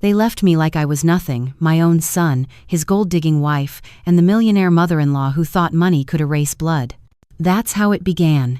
They left me like I was nothing, my own son, his gold-digging wife, and the millionaire mother-in-law who thought money could erase blood. That's how it began.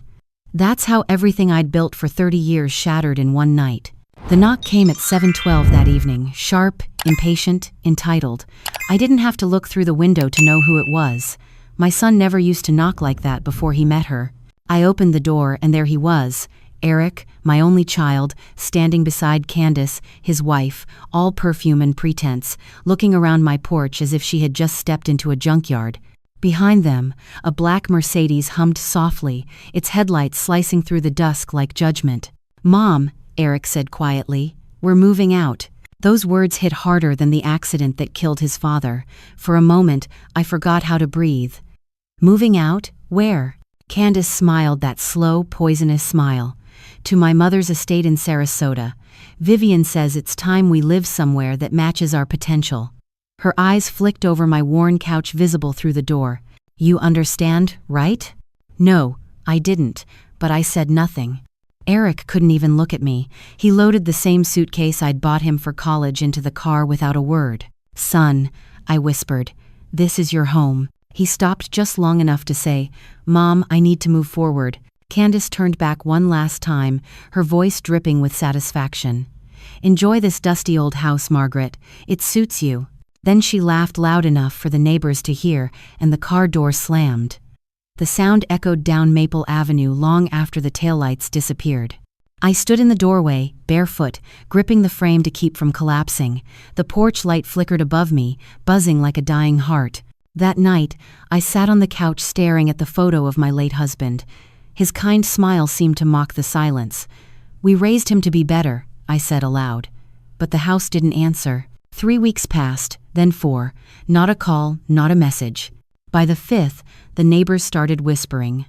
That's how everything I'd built for 30 years shattered in one night. The knock came at 7:12 that evening, sharp, impatient, entitled. I didn't have to look through the window to know who it was. My son never used to knock like that before he met her. I opened the door and there he was, Eric, my only child, standing beside Candace, his wife, all perfume and pretense, looking around my porch as if she had just stepped into a junkyard. Behind them, a black Mercedes hummed softly, its headlights slicing through the dusk like judgment. "Mom," Eric said quietly, "we're moving out." Those words hit harder than the accident that killed his father. For a moment, I forgot how to breathe. "Moving out? Where?" Candace smiled that slow, poisonous smile. "To my mother's estate in Sarasota. Vivian says it's time we live somewhere that matches our potential." Her eyes flicked over my worn couch visible through the door. "You understand, right?" No, I didn't, but I said nothing. Eric couldn't even look at me. He loaded the same suitcase I'd bought him for college into the car without a word. "Son," I whispered, "this is your home." He stopped just long enough to say, "Mom, I need to move forward." Candace turned back one last time, her voice dripping with satisfaction. "Enjoy this dusty old house, Margaret. It suits you." Then she laughed loud enough for the neighbors to hear, and the car door slammed. The sound echoed down Maple Avenue long after the taillights disappeared. I stood in the doorway, barefoot, gripping the frame to keep from collapsing. The porch light flickered above me, buzzing like a dying heart. That night, I sat on the couch staring at the photo of my late husband. His kind smile seemed to mock the silence. "We raised him to be better," I said aloud. But the house didn't answer. 3 weeks passed, then 4. Not a call, not a message. By the 5th, the neighbors started whispering.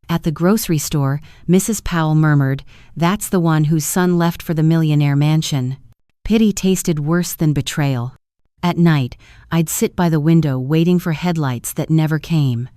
At the grocery store, Mrs. Powell murmured, "That's the one whose son left for the millionaire mansion." Pity tasted worse than betrayal. At night, I'd sit by the window waiting for headlights that never came.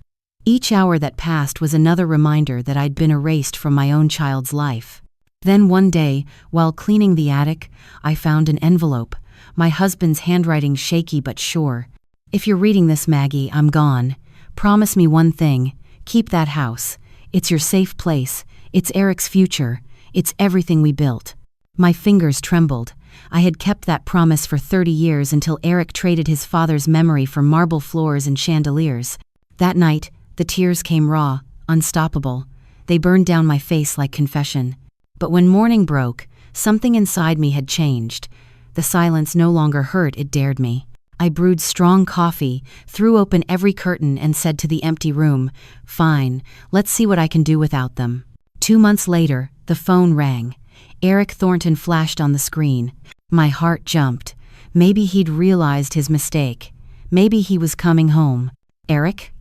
Each hour that passed was another reminder that I'd been erased from my own child's life. Then one day, while cleaning the attic, I found an envelope, my husband's handwriting shaky but sure. "If you're reading this, Maggie, I'm gone. Promise me one thing. Keep that house. It's your safe place. It's Eric's future. It's everything we built." My fingers trembled. I had kept that promise for 30 years until Eric traded his father's memory for marble floors and chandeliers. That night, the tears came raw, unstoppable. They burned down my face like confession. But when morning broke, something inside me had changed. The silence no longer hurt, it dared me. I brewed strong coffee, threw open every curtain and said to the empty room, "Fine, let's see what I can do without them." 2 months later, the phone rang. Eric Thornton flashed on the screen. My heart jumped. Maybe he'd realized his mistake. Maybe he was coming home. "Eric?"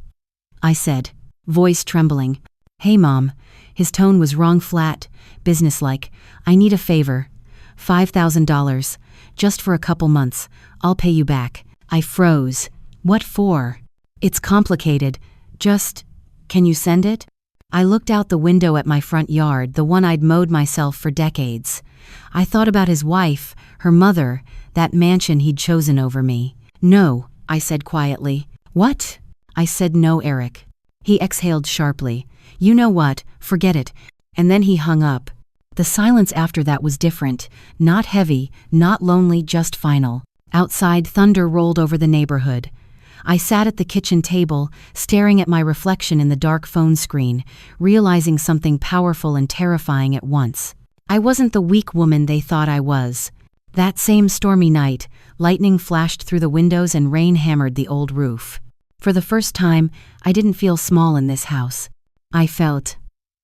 I said, voice trembling. "Hey, Mom." His tone was wrong, flat, businesslike. "I need a favor. $5,000. Just for a couple months. I'll pay you back." I froze. "What for?" "It's complicated. Can you send it?" I looked out the window at my front yard, the one I'd mowed myself for decades. I thought about his wife, her mother, that mansion he'd chosen over me. "No," I said quietly. "What?" I said no, Eric. He exhaled sharply. "You know what, forget it." And then he hung up. The silence after that was different. Not heavy, not lonely, just final. Outside, thunder rolled over the neighborhood. I sat at the kitchen table, staring at my reflection in the dark phone screen, realizing something powerful and terrifying at once. I wasn't the weak woman they thought I was. That same stormy night, lightning flashed through the windows and rain hammered the old roof. For the first time, I didn't feel small in this house. I felt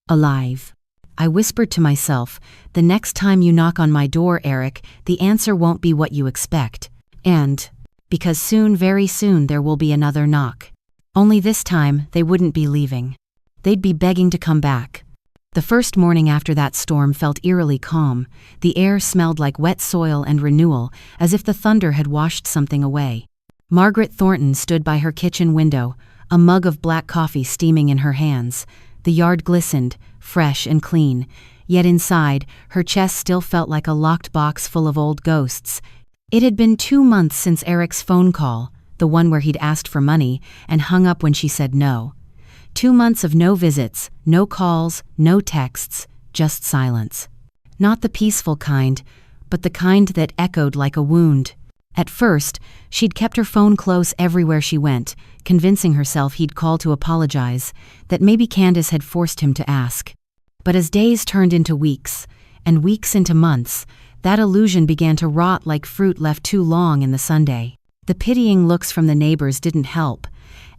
alive. I whispered to myself, "The next time you knock on my door, Eric, the answer won't be what you expect. And because soon, very soon, there will be another knock. Only this time, they wouldn't be leaving. They'd be begging to come back." The first morning after that storm felt eerily calm. The air smelled like wet soil and renewal, as if the thunder had washed something away. Margaret Thornton stood by her kitchen window, a mug of black coffee steaming in her hands. The yard glistened, fresh and clean, yet inside, her chest still felt like a locked box full of old ghosts. It had been 2 months since Eric's phone call, the one where he'd asked for money and hung up when she said no. 2 months of no visits, no calls, no texts, just silence. Not the peaceful kind, but the kind that echoed like a wound. At first, she'd kept her phone close everywhere she went, convincing herself he'd call to apologize, that maybe Candace had forced him to ask. But as days turned into weeks, and weeks into months, that illusion began to rot like fruit left too long in the sundae. The pitying looks from the neighbors didn't help.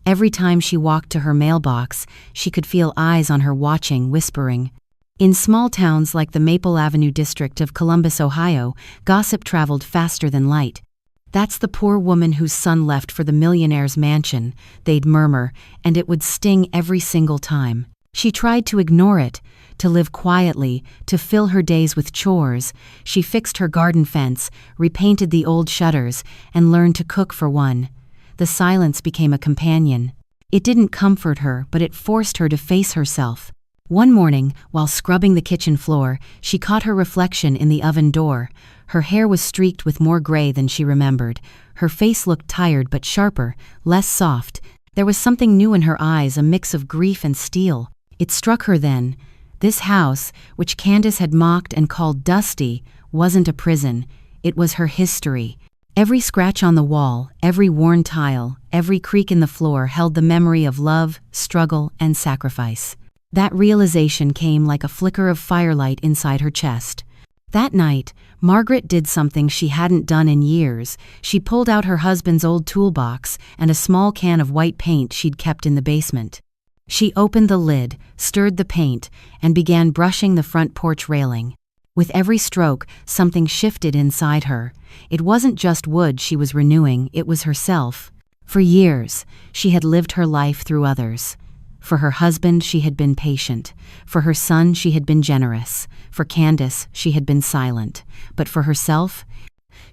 Every time she walked to her mailbox, she could feel eyes on her watching, whispering. In small towns like the Maple Avenue district of Columbus, Ohio, gossip traveled faster than light. "That's the poor woman whose son left for the millionaire's mansion," they'd murmur, and it would sting every single time. She tried to ignore it, to live quietly, to fill her days with chores. She fixed her garden fence, repainted the old shutters, and learned to cook for one. The silence became a companion. It didn't comfort her, but it forced her to face herself. One morning, while scrubbing the kitchen floor, she caught her reflection in the oven door. Her hair was streaked with more gray than she remembered. Her face looked tired but sharper, less soft. There was something new in her eyes, a mix of grief and steel. It struck her then. This house, which Candace had mocked and called dusty, wasn't a prison. It was her history. Every scratch on the wall, every worn tile, every creak in the floor held the memory of love, struggle, and sacrifice. That realization came like a flicker of firelight inside her chest. That night, Margaret did something she hadn't done in years. She pulled out her husband's old toolbox and a small can of white paint she'd kept in the basement. She opened the lid, stirred the paint, and began brushing the front porch railing. With every stroke, something shifted inside her. It wasn't just wood she was renewing, it was herself. For years, she had lived her life through others. For her husband, she had been patient. For her son, she had been generous. For Candace, she had been silent. But for herself,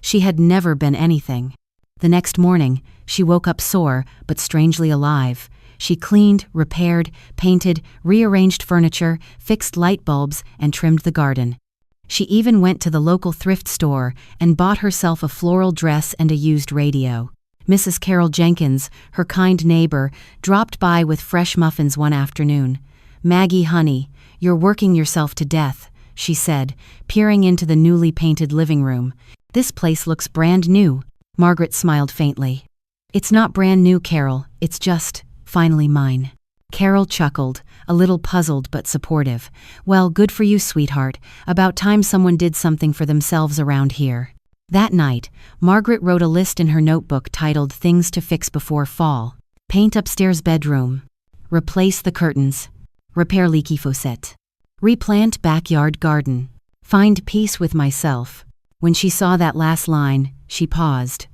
she had never been anything. The next morning, she woke up sore, but strangely alive. She cleaned, repaired, painted, rearranged furniture, fixed light bulbs, and trimmed the garden. She even went to the local thrift store and bought herself a floral dress and a used radio. Mrs. Carol Jenkins, her kind neighbor, dropped by with fresh muffins one afternoon. "Maggie, honey, you're working yourself to death," she said, peering into the newly painted living room. "This place looks brand new." Margaret smiled faintly. "It's not brand new, Carol, it's just, finally mine." Carol chuckled, a little puzzled but supportive. "Well, good for you, sweetheart. About time someone did something for themselves around here." That night, Margaret wrote a list in her notebook titled "Things to Fix Before Fall." Paint upstairs bedroom. Replace the curtains. Repair leaky faucet. Replant backyard garden. Find peace with myself. When she saw that last line, she paused.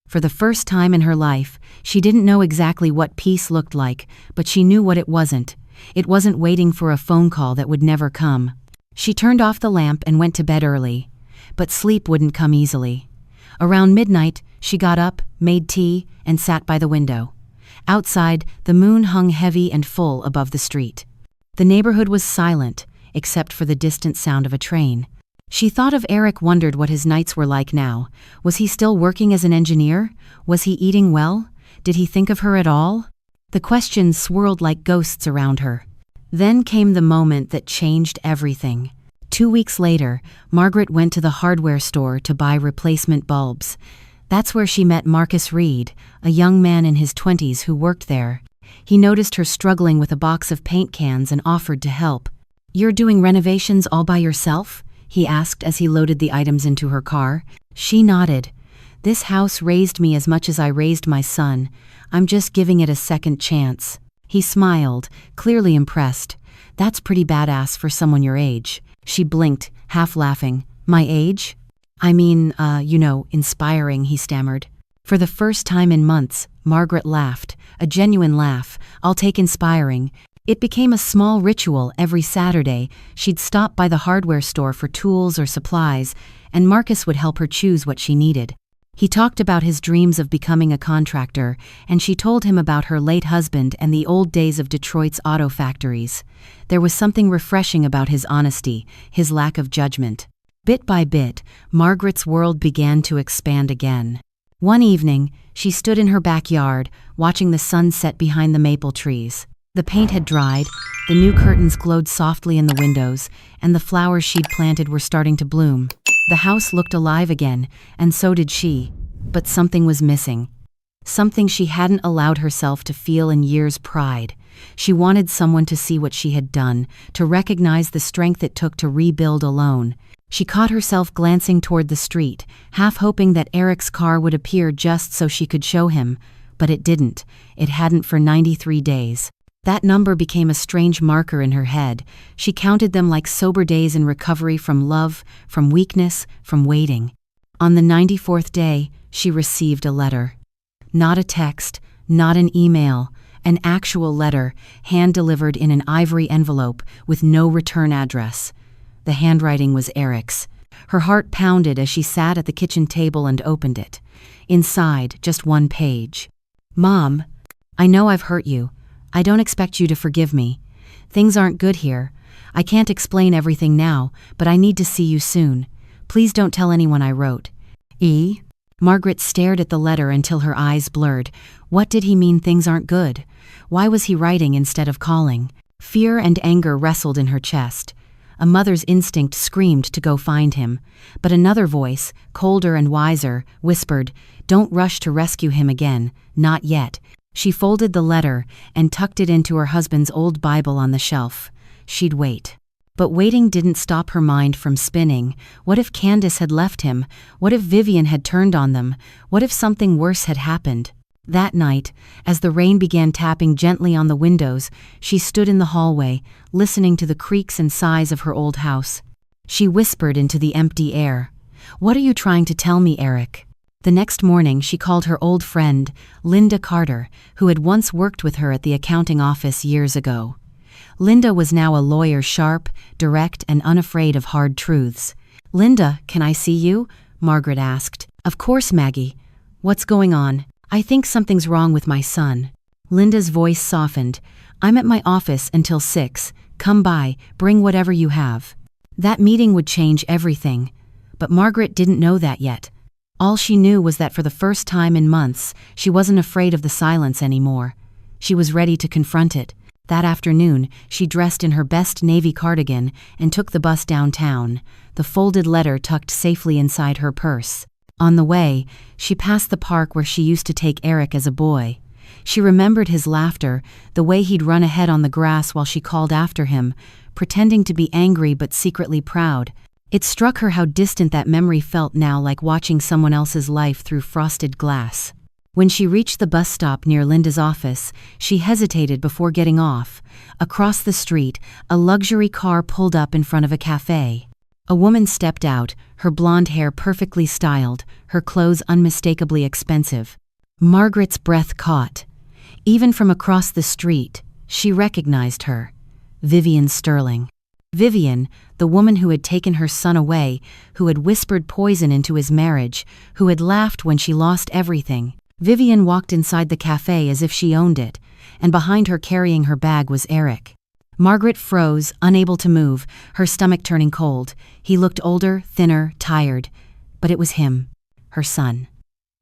For the first time in her life, she didn't know exactly what peace looked like, but she knew what it wasn't. It wasn't waiting for a phone call that would never come. She turned off the lamp and went to bed early. But sleep wouldn't come easily. Around midnight, she got up, made tea, and sat by the window. Outside, the moon hung heavy and full above the street. The neighborhood was silent, except for the distant sound of a train. She thought of Eric, wondered what his nights were like now. Was he still working as an engineer? Was he eating well? Did he think of her at all? The questions swirled like ghosts around her. Then came the moment that changed everything. 2 weeks later, Margaret went to the hardware store to buy replacement bulbs. That's where she met Marcus Reed, a young man in his 20s who worked there. He noticed her struggling with a box of paint cans and offered to help. "You're doing renovations all by yourself?" he asked as he loaded the items into her car. She nodded. "This house raised me as much as I raised my son. I'm just giving it a second chance." He smiled, clearly impressed. "That's pretty badass for someone your age." She blinked, half laughing. "My age?" "I mean, inspiring," he stammered. For the first time in months, Margaret laughed, a genuine laugh. "I'll take inspiring." It became a small ritual every Saturday. She'd stop by the hardware store for tools or supplies, and Marcus would help her choose what she needed. He talked about his dreams of becoming a contractor, and she told him about her late husband and the old days of Detroit's auto factories. There was something refreshing about his honesty, his lack of judgment. Bit by bit, Margaret's world began to expand again. One evening, she stood in her backyard, watching the sun set behind the maple trees. The paint had dried, the new curtains glowed softly in the windows, and the flowers she'd planted were starting to bloom. The house looked alive again, and so did she. But something was missing. Something she hadn't allowed herself to feel in years. Pride. She wanted someone to see what she had done, to recognize the strength it took to rebuild alone. She caught herself glancing toward the street, half hoping that Eric's car would appear just so she could show him. But it didn't. It hadn't for 93 days. That number became a strange marker in her head. She counted them like sober days in recovery from love, from weakness, from waiting. On the 94th day, she received a letter. Not a text, not an email, an actual letter, hand-delivered in an ivory envelope with no return address. The handwriting was Eric's. Her heart pounded as she sat at the kitchen table and opened it. Inside, just one page. "Mom, I know I've hurt you. I don't expect you to forgive me. Things aren't good here. I can't explain everything now, but I need to see you soon. Please don't tell anyone I wrote. E." Margaret stared at the letter until her eyes blurred. What did he mean things aren't good? Why was he writing instead of calling? Fear and anger wrestled in her chest. A mother's instinct screamed to go find him. But another voice, colder and wiser, whispered, "Don't rush to rescue him again. Not yet." She folded the letter and tucked it into her husband's old Bible on the shelf. She'd wait. But waiting didn't stop her mind from spinning. What if Candace had left him? What if Vivian had turned on them? What if something worse had happened? That night, as the rain began tapping gently on the windows, she stood in the hallway, listening to the creaks and sighs of her old house. She whispered into the empty air, "What are you trying to tell me, Eric?" The next morning, she called her old friend, Linda Carter, who had once worked with her at the accounting office years ago. Linda was now a lawyer, sharp, direct, and unafraid of hard truths. "Linda, can I see you?" Margaret asked. "Of course, Maggie. What's going on?" "I think something's wrong with my son." Linda's voice softened. "I'm at my office until 6. Come by, bring whatever you have." That meeting would change everything. But Margaret didn't know that yet. All she knew was that for the first time in months, she wasn't afraid of the silence anymore. She was ready to confront it. That afternoon, she dressed in her best navy cardigan and took the bus downtown, the folded letter tucked safely inside her purse. On the way, she passed the park where she used to take Eric as a boy. She remembered his laughter, the way he'd run ahead on the grass while she called after him, pretending to be angry but secretly proud. It struck her how distant that memory felt now, like watching someone else's life through frosted glass. When she reached the bus stop near Linda's office, she hesitated before getting off. Across the street, a luxury car pulled up in front of a cafe. A woman stepped out, her blonde hair perfectly styled, her clothes unmistakably expensive. Margaret's breath caught. Even from across the street, she recognized her. Vivian Sterling. Vivian, the woman who had taken her son away, who had whispered poison into his marriage, who had laughed when she lost everything. Vivian walked inside the cafe as if she owned it, and behind her carrying her bag was Eric. Margaret froze, unable to move, her stomach turning cold. He looked older, thinner, tired. But it was him, her son.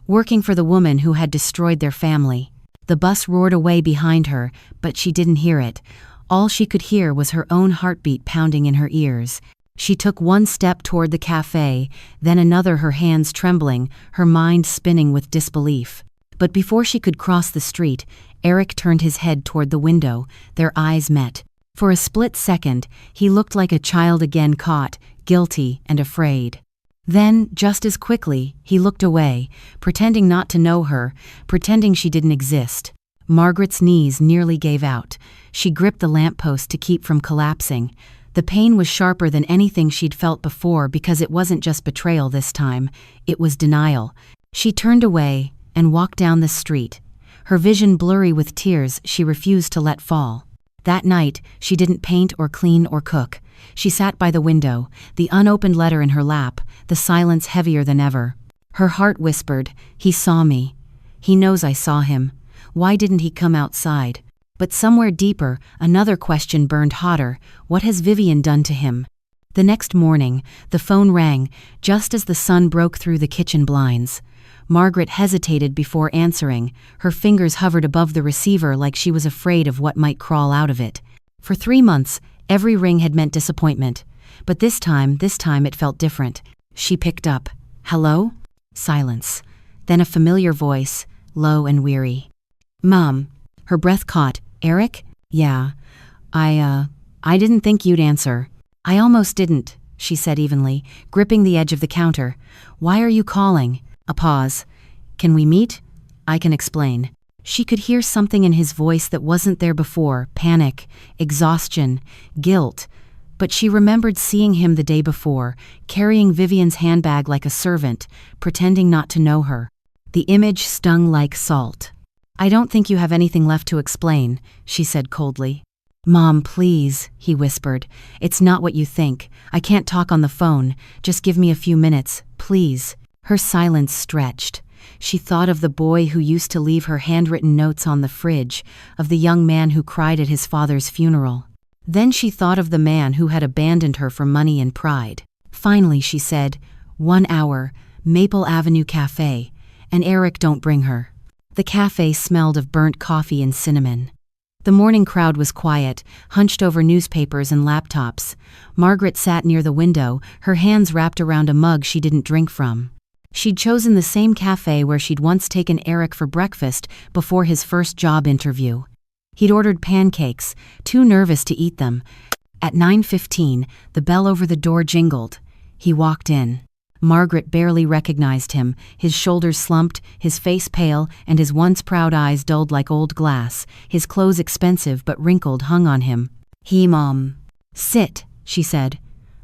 Working for the woman who had destroyed their family. The bus roared away behind her, but she didn't hear it. All she could hear was her own heartbeat pounding in her ears. She took one step toward the cafe, then another, her hands trembling, her mind spinning with disbelief. But before she could cross the street, Eric turned his head toward the window. Their eyes met. For a split second, he looked like a child again, caught, guilty, and afraid. Then, just as quickly, he looked away, pretending not to know her, pretending she didn't exist. Margaret's knees nearly gave out. She gripped the lamppost to keep from collapsing. The pain was sharper than anything she'd felt before, because it wasn't just betrayal this time, it was denial. She turned away and walked down the street, her vision blurry with tears she refused to let fall. That night, she didn't paint or clean or cook. She sat by the window, the unopened letter in her lap, the silence heavier than ever. Her heart whispered, "He saw me. He knows I saw him. Why didn't he come outside?" But somewhere deeper, another question burned hotter. What has Vivian done to him? The next morning, the phone rang, just as the sun broke through the kitchen blinds. Margaret hesitated before answering. Her fingers hovered above the receiver like she was afraid of what might crawl out of it. For 3 months, every ring had meant disappointment. But this time it felt different. She picked up. "Hello?" Silence. Then a familiar voice, low and weary. "Mom." Her breath caught. "Eric?" "Yeah. I didn't think you'd answer." "I almost didn't," she said evenly, gripping the edge of the counter. "Why are you calling?" A pause. "Can we meet?" "I can explain." She could hear something in his voice that wasn't there before, panic, exhaustion, guilt. But she remembered seeing him the day before, carrying Vivian's handbag like a servant, pretending not to know her. The image stung like salt. "I don't think you have anything left to explain," she said coldly. "Mom, please," he whispered. "It's not what you think. I can't talk on the phone. Just give me a few minutes, please." Her silence stretched. She thought of the boy who used to leave her handwritten notes on the fridge, of the young man who cried at his father's funeral. Then she thought of the man who had abandoned her for money and pride. Finally, she said, "1 hour, Maple Avenue Cafe, and Eric don't bring her." The cafe smelled of burnt coffee and cinnamon. The morning crowd was quiet, hunched over newspapers and laptops. Margaret sat near the window, her hands wrapped around a mug she didn't drink from. She'd chosen the same cafe where she'd once taken Eric for breakfast before his first job interview. He'd ordered pancakes, too nervous to eat them. At 9:15, the bell over the door jingled. He walked in. Margaret barely recognized him, his shoulders slumped, his face pale, and his once proud eyes dulled like old glass, his clothes expensive but wrinkled hung on him. Mom." "Sit," she said.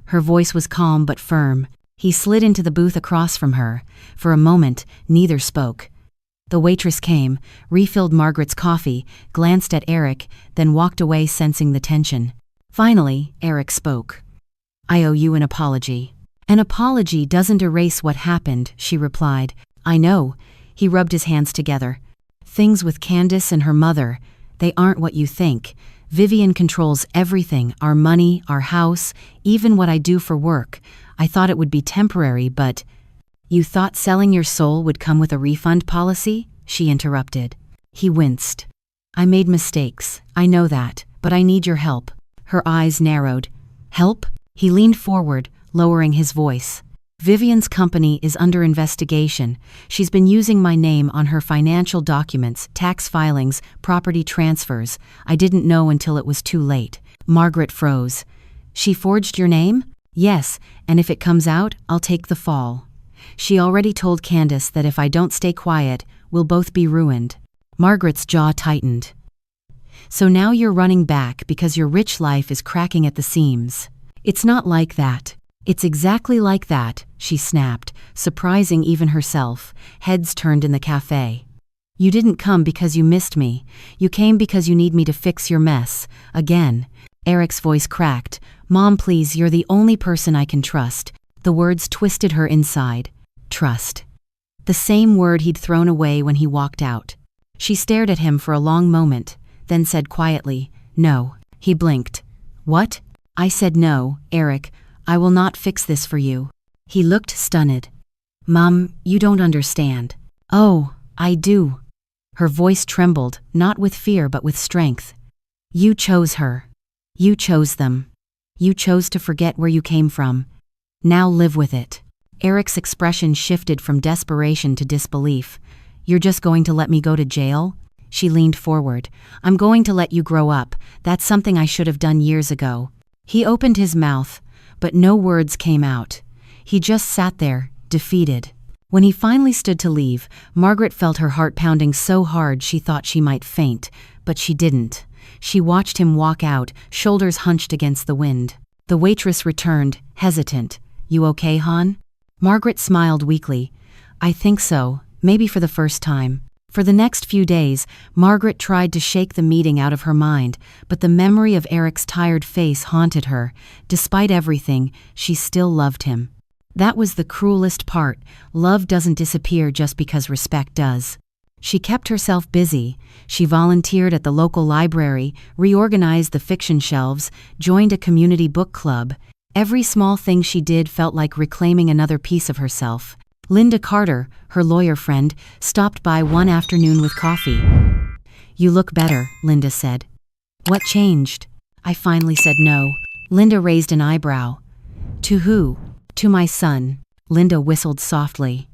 Her voice was calm but firm. He slid into the booth across from her. For a moment, neither spoke. The waitress came, refilled Margaret's coffee, glanced at Eric, then walked away sensing the tension. Finally, Eric spoke. "I owe you an apology." "An apology doesn't erase what happened," she replied. "I know." He rubbed his hands together. "Things with Candace and her mother, they aren't what you think. Vivian controls everything, our money, our house, even what I do for work. I thought it would be temporary, but—" "You thought selling your soul would come with a refund policy?" she interrupted. He winced. "I made mistakes, I know that, but I need your help." Her eyes narrowed. "Help?" He leaned forward, lowering his voice. "Vivian's company is under investigation. She's been using my name on her financial documents, tax filings, property transfers. I didn't know until it was too late." Margaret froze. "She forged your name?" "Yes, and if it comes out, I'll take the fall. She already told Candace that if I don't stay quiet, we'll both be ruined." Margaret's jaw tightened. "So now you're running back because your rich life is cracking at the seams." "It's not like that." "It's exactly like that," she snapped, surprising even herself, heads turned in the cafe. "You didn't come because you missed me. You came because you need me to fix your mess. Again." Eric's voice cracked. "Mom, please, you're the only person I can trust." The words twisted her inside. Trust. The same word he'd thrown away when he walked out. She stared at him for a long moment, then said quietly, "No." He blinked. "What?" "I said no, Eric. I will not fix this for you." He looked stunned. "Mom, you don't understand." "Oh, I do." Her voice trembled, not with fear but with strength. "You chose her. You chose them. You chose to forget where you came from. Now live with it." Eric's expression shifted from desperation to disbelief. "You're just going to let me go to jail?" She leaned forward. "I'm going to let you grow up. That's something I should have done years ago." He opened his mouth, but no words came out. He just sat there, defeated. When he finally stood to leave, Margaret felt her heart pounding so hard she thought she might faint, but she didn't. She watched him walk out, shoulders hunched against the wind. The waitress returned, hesitant. "You okay, hon?" Margaret smiled weakly. "I think so, maybe for the first time." For the next few days, Margaret tried to shake the meeting out of her mind, but the memory of Eric's tired face haunted her. Despite everything, she still loved him. That was the cruelest part. Love doesn't disappear just because respect does. She kept herself busy. She volunteered at the local library, reorganized the fiction shelves, joined a community book club. Every small thing she did felt like reclaiming another piece of herself. Linda Carter, her lawyer friend, stopped by one afternoon with coffee. "You look better," Linda said. "What changed?" I finally said no. Linda raised an eyebrow. "To who?" "To my son." Linda whistled softly.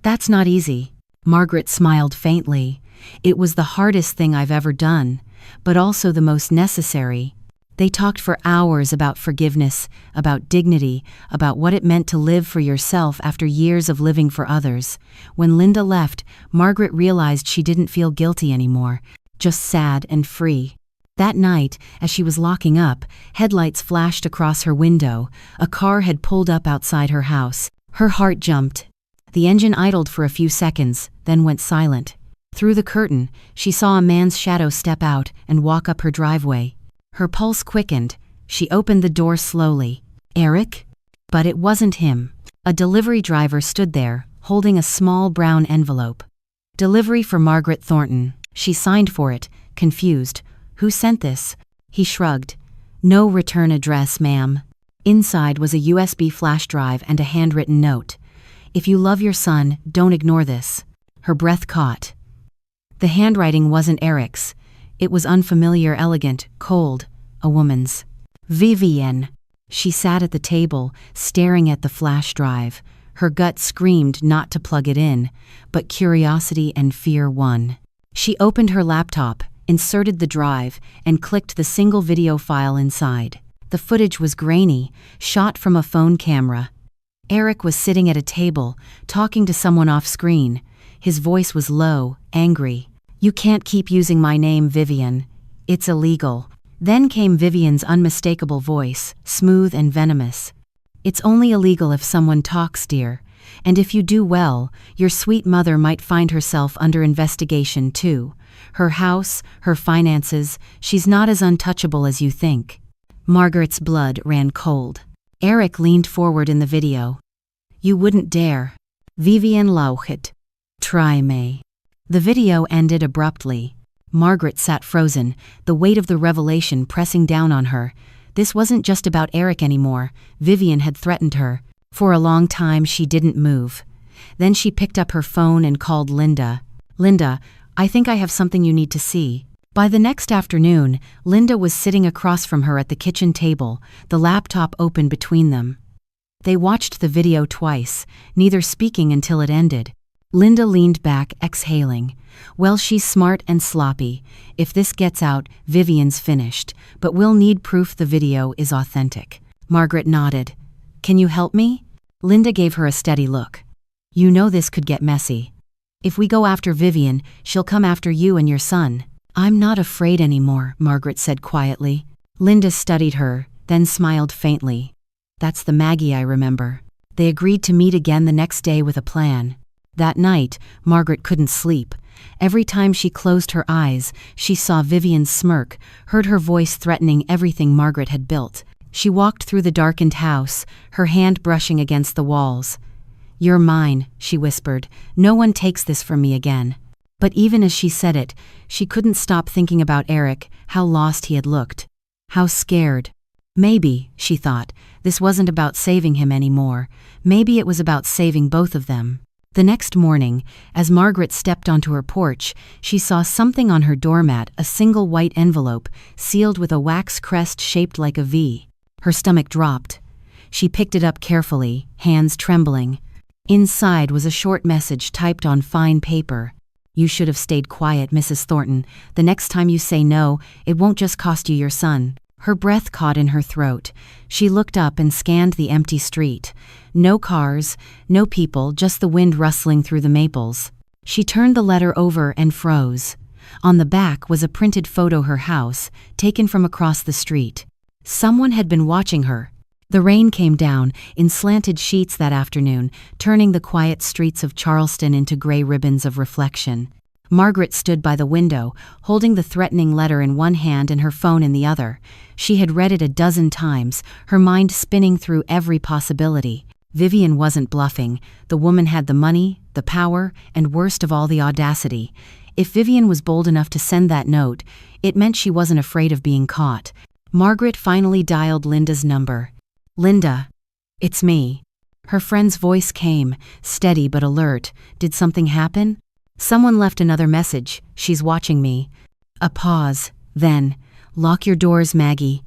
"That's not easy." Margaret smiled faintly. "It was the hardest thing I've ever done, but also the most necessary." They talked for hours about forgiveness, about dignity, about what it meant to live for yourself after years of living for others. When Linda left, Margaret realized she didn't feel guilty anymore, just sad and free. That night, as she was locking up, headlights flashed across her window. A car had pulled up outside her house. Her heart jumped. The engine idled for a few seconds, then went silent. Through the curtain, she saw a man's shadow step out and walk up her driveway. Her pulse quickened. She opened the door slowly. Eric? But it wasn't him. A delivery driver stood there, holding a small brown envelope. "Delivery for Margaret Thornton." She signed for it, confused. "Who sent this?" He shrugged. "No return address, ma'am." Inside was a USB flash drive and a handwritten note. "If you love your son, don't ignore this." Her breath caught. The handwriting wasn't Eric's. It was unfamiliar, elegant, cold, a woman's. "Vivienne." She sat at the table, staring at the flash drive. Her gut screamed not to plug it in, but curiosity and fear won. She opened her laptop, inserted the drive, and clicked the single video file inside. The footage was grainy, shot from a phone camera. Eric was sitting at a table, talking to someone off-screen. His voice was low, angry. "You can't keep using my name, Vivian. It's illegal." Then came Vivian's unmistakable voice, smooth and venomous. "It's only illegal if someone talks, dear. And if you do well, your sweet mother might find herself under investigation too. Her house, her finances, she's not as untouchable as you think." Margaret's blood ran cold. Eric leaned forward in the video. "You wouldn't dare." Vivian laughed. "Try me." The video ended abruptly. Margaret sat frozen, the weight of the revelation pressing down on her. This wasn't just about Eric anymore. Vivian had threatened her. For a long time, she didn't move. Then she picked up her phone and called Linda. "Linda, I think I have something you need to see." By the next afternoon, Linda was sitting across from her at the kitchen table, the laptop open between them. They watched the video twice, neither speaking until it ended. Linda leaned back, exhaling. "Well, she's smart and sloppy. If this gets out, Vivian's finished. But we'll need proof the video is authentic." Margaret nodded. "Can you help me?" Linda gave her a steady look. "You know this could get messy. If we go after Vivian, she'll come after you and your son." "I'm not afraid anymore," Margaret said quietly. Linda studied her, then smiled faintly. "That's the Maggie I remember." They agreed to meet again the next day with a plan. That night, Margaret couldn't sleep. Every time she closed her eyes, she saw Vivian's smirk, heard her voice threatening everything Margaret had built. She walked through the darkened house, her hand brushing against the walls. "You're mine," she whispered. "No one takes this from me again." But even as she said it, she couldn't stop thinking about Eric, how lost he had looked. How scared. Maybe, she thought, this wasn't about saving him anymore. Maybe it was about saving both of them. The next morning, as Margaret stepped onto her porch, she saw something on her doormat, a single white envelope, sealed with a wax crest shaped like a V. Her stomach dropped. She picked it up carefully, hands trembling. Inside was a short message typed on fine paper. "You should have stayed quiet, Mrs. Thornton. The next time you say no, it won't just cost you your son." Her breath caught in her throat. She looked up and scanned the empty street. No cars, no people, just the wind rustling through the maples. She turned the letter over and froze. On the back was a printed photo of her house, taken from across the street. Someone had been watching her. The rain came down in slanted sheets that afternoon, turning the quiet streets of Charleston into gray ribbons of reflection. Margaret stood by the window, holding the threatening letter in one hand and her phone in the other. She had read it a dozen times, her mind spinning through every possibility. Vivian wasn't bluffing. The woman had the money, the power, and worst of all, the audacity. If Vivian was bold enough to send that note, it meant she wasn't afraid of being caught. Margaret finally dialed Linda's number. Linda. It's me. Her friend's voice came, steady but alert. Did something happen? Someone left another message. She's watching me. A pause. Then, lock your doors, Maggie.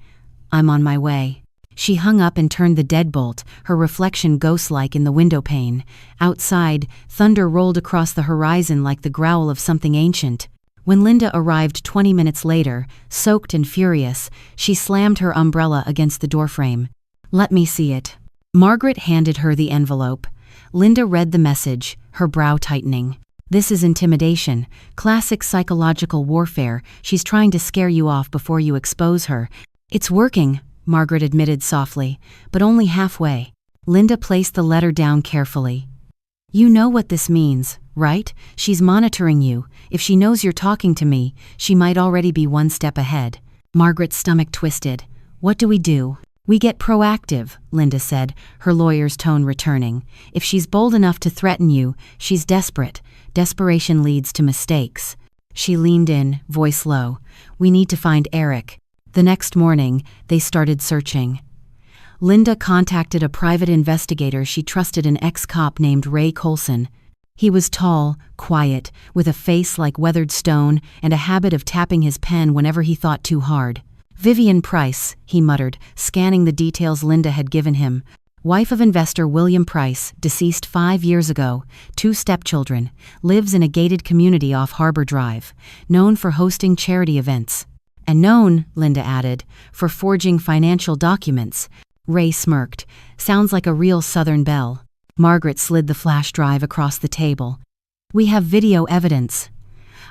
I'm on my way. She hung up and turned the deadbolt, her reflection ghost-like in the window pane. Outside, thunder rolled across the horizon like the growl of something ancient. When Linda arrived 20 minutes later, soaked and furious, she slammed her umbrella against the doorframe. Let me see it. Margaret handed her the envelope. Linda read the message, her brow tightening. This is intimidation, classic psychological warfare. She's trying to scare you off before you expose her. It's working, Margaret admitted softly, but only halfway. Linda placed the letter down carefully. You know what this means, right? She's monitoring you. If she knows you're talking to me, she might already be one step ahead. Margaret's stomach twisted. What do we do? We get proactive, Linda said, her lawyer's tone returning. If she's bold enough to threaten you, she's desperate. Desperation leads to mistakes. She leaned in, voice low. We need to find Eric. The next morning, they started searching. Linda contacted a private investigator she trusted, an ex-cop named Ray Colson. He was tall, quiet, with a face like weathered stone and a habit of tapping his pen whenever he thought too hard. Vivian Price, he muttered, scanning the details Linda had given him. Wife of investor William Price, deceased 5 years ago, 2 stepchildren, lives in a gated community off Harbor Drive, known for hosting charity events. And known, Linda added, for forging financial documents. Ray smirked. Sounds like a real Southern belle. Margaret slid the flash drive across the table. We have video evidence.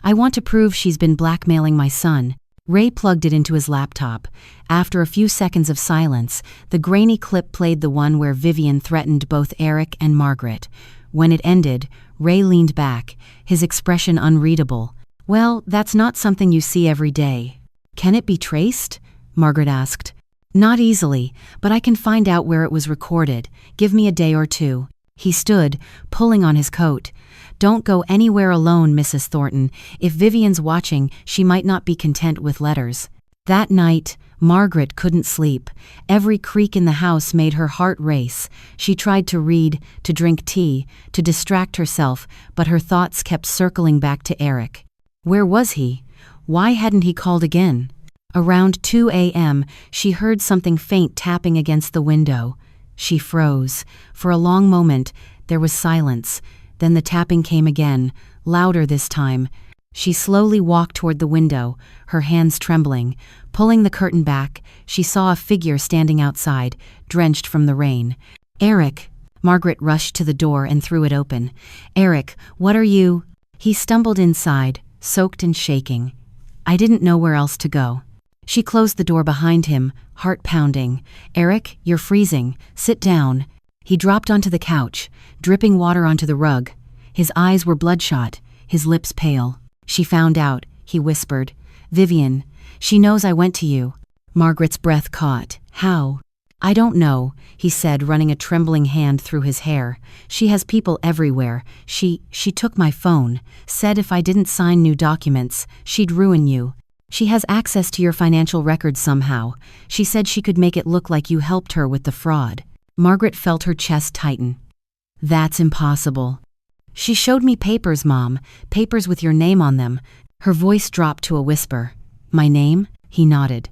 I want to prove she's been blackmailing my son. Ray plugged it into his laptop. After a few seconds of silence, the grainy clip played, the one where Vivian threatened both Eric and Margaret. When it ended, Ray leaned back, his expression unreadable. Well, that's not something you see every day. Can it be traced? Margaret asked. Not easily, but I can find out where it was recorded. Give me a day or two. He stood, pulling on his coat. Don't go anywhere alone, Mrs. Thornton. If Vivian's watching, she might not be content with letters. That night, Margaret couldn't sleep. Every creak in the house made her heart race. She tried to read, to drink tea, to distract herself, but her thoughts kept circling back to Eric. Where was he? Why hadn't he called again? Around 2 a.m., she heard something faint tapping against the window. She froze. For a long moment, there was silence. Then the tapping came again, louder this time. She slowly walked toward the window, her hands trembling. Pulling the curtain back, she saw a figure standing outside, drenched from the rain. Eric! Margaret rushed to the door and threw it open. Eric, what are you? He stumbled inside, soaked and shaking. I didn't know where else to go. She closed the door behind him, heart pounding. Eric, you're freezing. Sit down. He dropped onto the couch, dripping water onto the rug. His eyes were bloodshot, his lips pale. She found out, he whispered. Vivian, she knows I went to you. Margaret's breath caught. How? I don't know, he said, running a trembling hand through his hair. She has people everywhere. She took my phone, said if I didn't sign new documents, she'd ruin you. She has access to your financial records somehow. She said she could make it look like you helped her with the fraud. Margaret felt her chest tighten. That's impossible. She showed me papers, Mom, papers with your name on them. Her voice dropped to a whisper. My name? He nodded.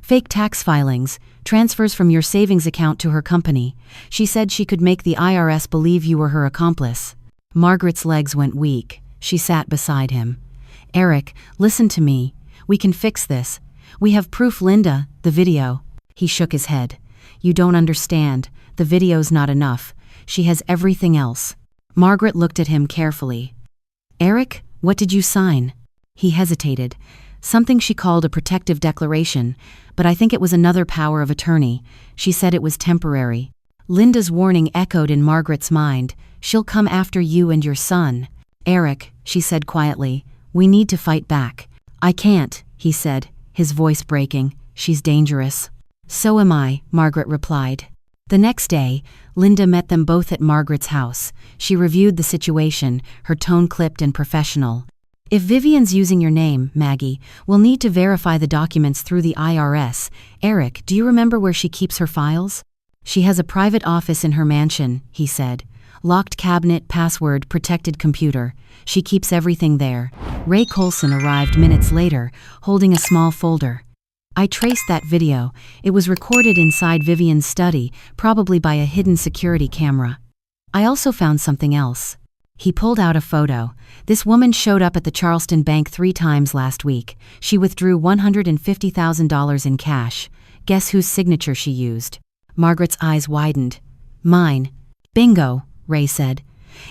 Fake tax filings, transfers from your savings account to her company. She said she could make the IRS believe you were her accomplice. Margaret's legs went weak. She sat beside him. Eric, listen to me. We can fix this. We have proof, Linda, the video. He shook his head. You don't understand. The video's not enough. She has everything else. Margaret looked at him carefully. Eric, what did you sign? He hesitated. Something she called a protective declaration, but I think it was another power of attorney. She said it was temporary. Linda's warning echoed in Margaret's mind. She'll come after you and your son. Eric, she said quietly, we need to fight back. I can't, he said, his voice breaking. She's dangerous. So am I, Margaret replied. The next day, Linda met them both at Margaret's house. She reviewed the situation, her tone clipped and professional. If Vivian's using your name, Maggie, we'll need to verify the documents through the IRS. Eric, do you remember where she keeps her files? She has a private office in her mansion, he said. Locked cabinet, password, protected computer. She keeps everything there. Ray Coulson arrived minutes later, holding a small folder. I traced that video. It was recorded inside Vivian's study, probably by a hidden security camera. I also found something else. He pulled out a photo. This woman showed up at the Charleston Bank 3 times last week. She withdrew $150,000 in cash. Guess whose signature she used? Margaret's eyes widened. Mine. Bingo, Ray said.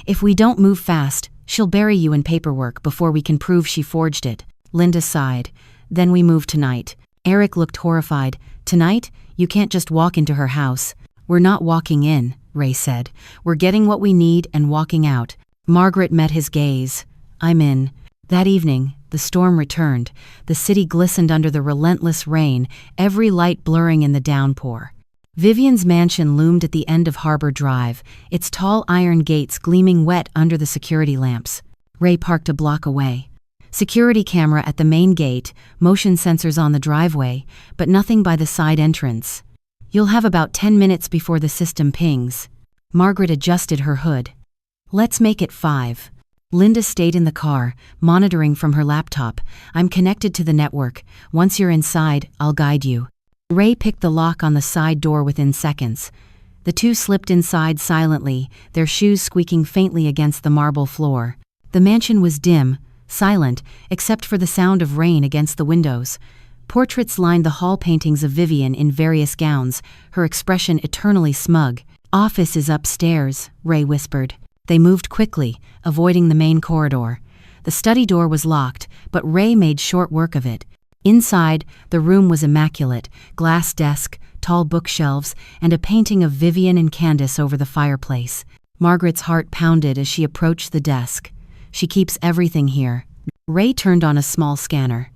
If we don't move fast, she'll bury you in paperwork before we can prove she forged it. Linda sighed. Then we move tonight. Eric looked horrified. Tonight? You can't just walk into her house. We're not walking in, Ray said. We're getting what we need and walking out. Margaret met his gaze. I'm in. That evening, the storm returned. The city glistened under the relentless rain, every light blurring in the downpour. Vivian's mansion loomed at the end of Harbor Drive, its tall iron gates gleaming wet under the security lamps. Ray parked a block away. Security camera at the main gate, motion sensors on the driveway, but nothing by the side entrance. You'll have about 10 minutes before the system pings. Margaret adjusted her hood. Let's make it 5. Linda stayed in the car, monitoring from her laptop. I'm connected to the network. Once you're inside, I'll guide you. Ray picked the lock on the side door within seconds. The two slipped inside silently, their shoes squeaking faintly against the marble floor. The mansion was dim, silent, except for the sound of rain against the windows. Portraits lined the hall paintings of Vivian in various gowns, her expression eternally smug. Office is upstairs, Ray whispered. They moved quickly, avoiding the main corridor. The study door was locked, but Ray made short work of it. Inside, the room was immaculate, glass desk, tall bookshelves, and a painting of Vivian and Candace over the fireplace. Margaret's heart pounded as she approached the desk. She keeps everything here. Ray turned on a small scanner.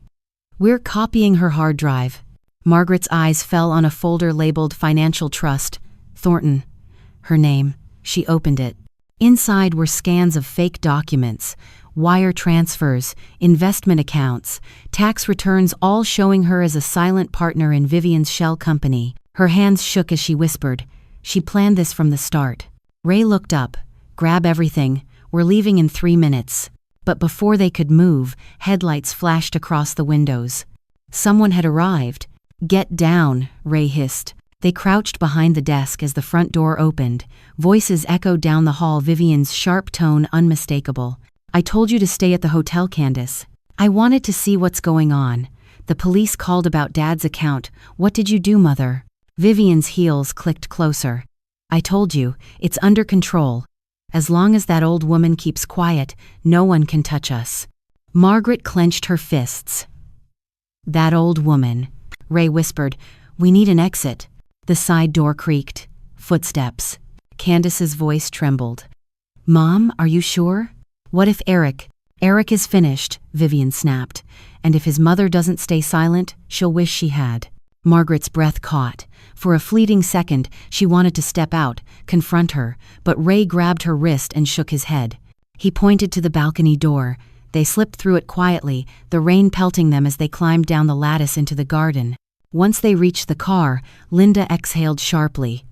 We're copying her hard drive. Margaret's eyes fell on a folder labeled Financial Trust. Thornton. Her name. She opened it. Inside were scans of fake documents, wire transfers, investment accounts, tax returns, all showing her as a silent partner in Vivian's shell company. Her hands shook as she whispered, "She planned this from the start." Ray looked up. "Grab everything. We're leaving in 3 minutes." But before they could move, headlights flashed across the windows. Someone had arrived. "Get down," Ray hissed. They crouched behind the desk as the front door opened. Voices echoed down the hall, Vivian's sharp tone unmistakable. "I told you to stay at the hotel, Candace. I wanted to see what's going on. The police called about Dad's account. What did you do, Mother?" Vivian's heels clicked closer. "I told you, it's under control. As long as that old woman keeps quiet, no one can touch us." Margaret clenched her fists. "That old woman," Ray whispered. "We need an exit." The side door creaked. Footsteps. Candace's voice trembled. "Mom, are you sure?" "What if Eric is finished," Vivian snapped. "And if his mother doesn't stay silent, she'll wish she had." Margaret's breath caught. For a fleeting second, she wanted to step out, confront her, but Ray grabbed her wrist and shook his head. He pointed to the balcony door. They slipped through it quietly, the rain pelting them as they climbed down the lattice into the garden. Once they reached the car, Linda exhaled sharply.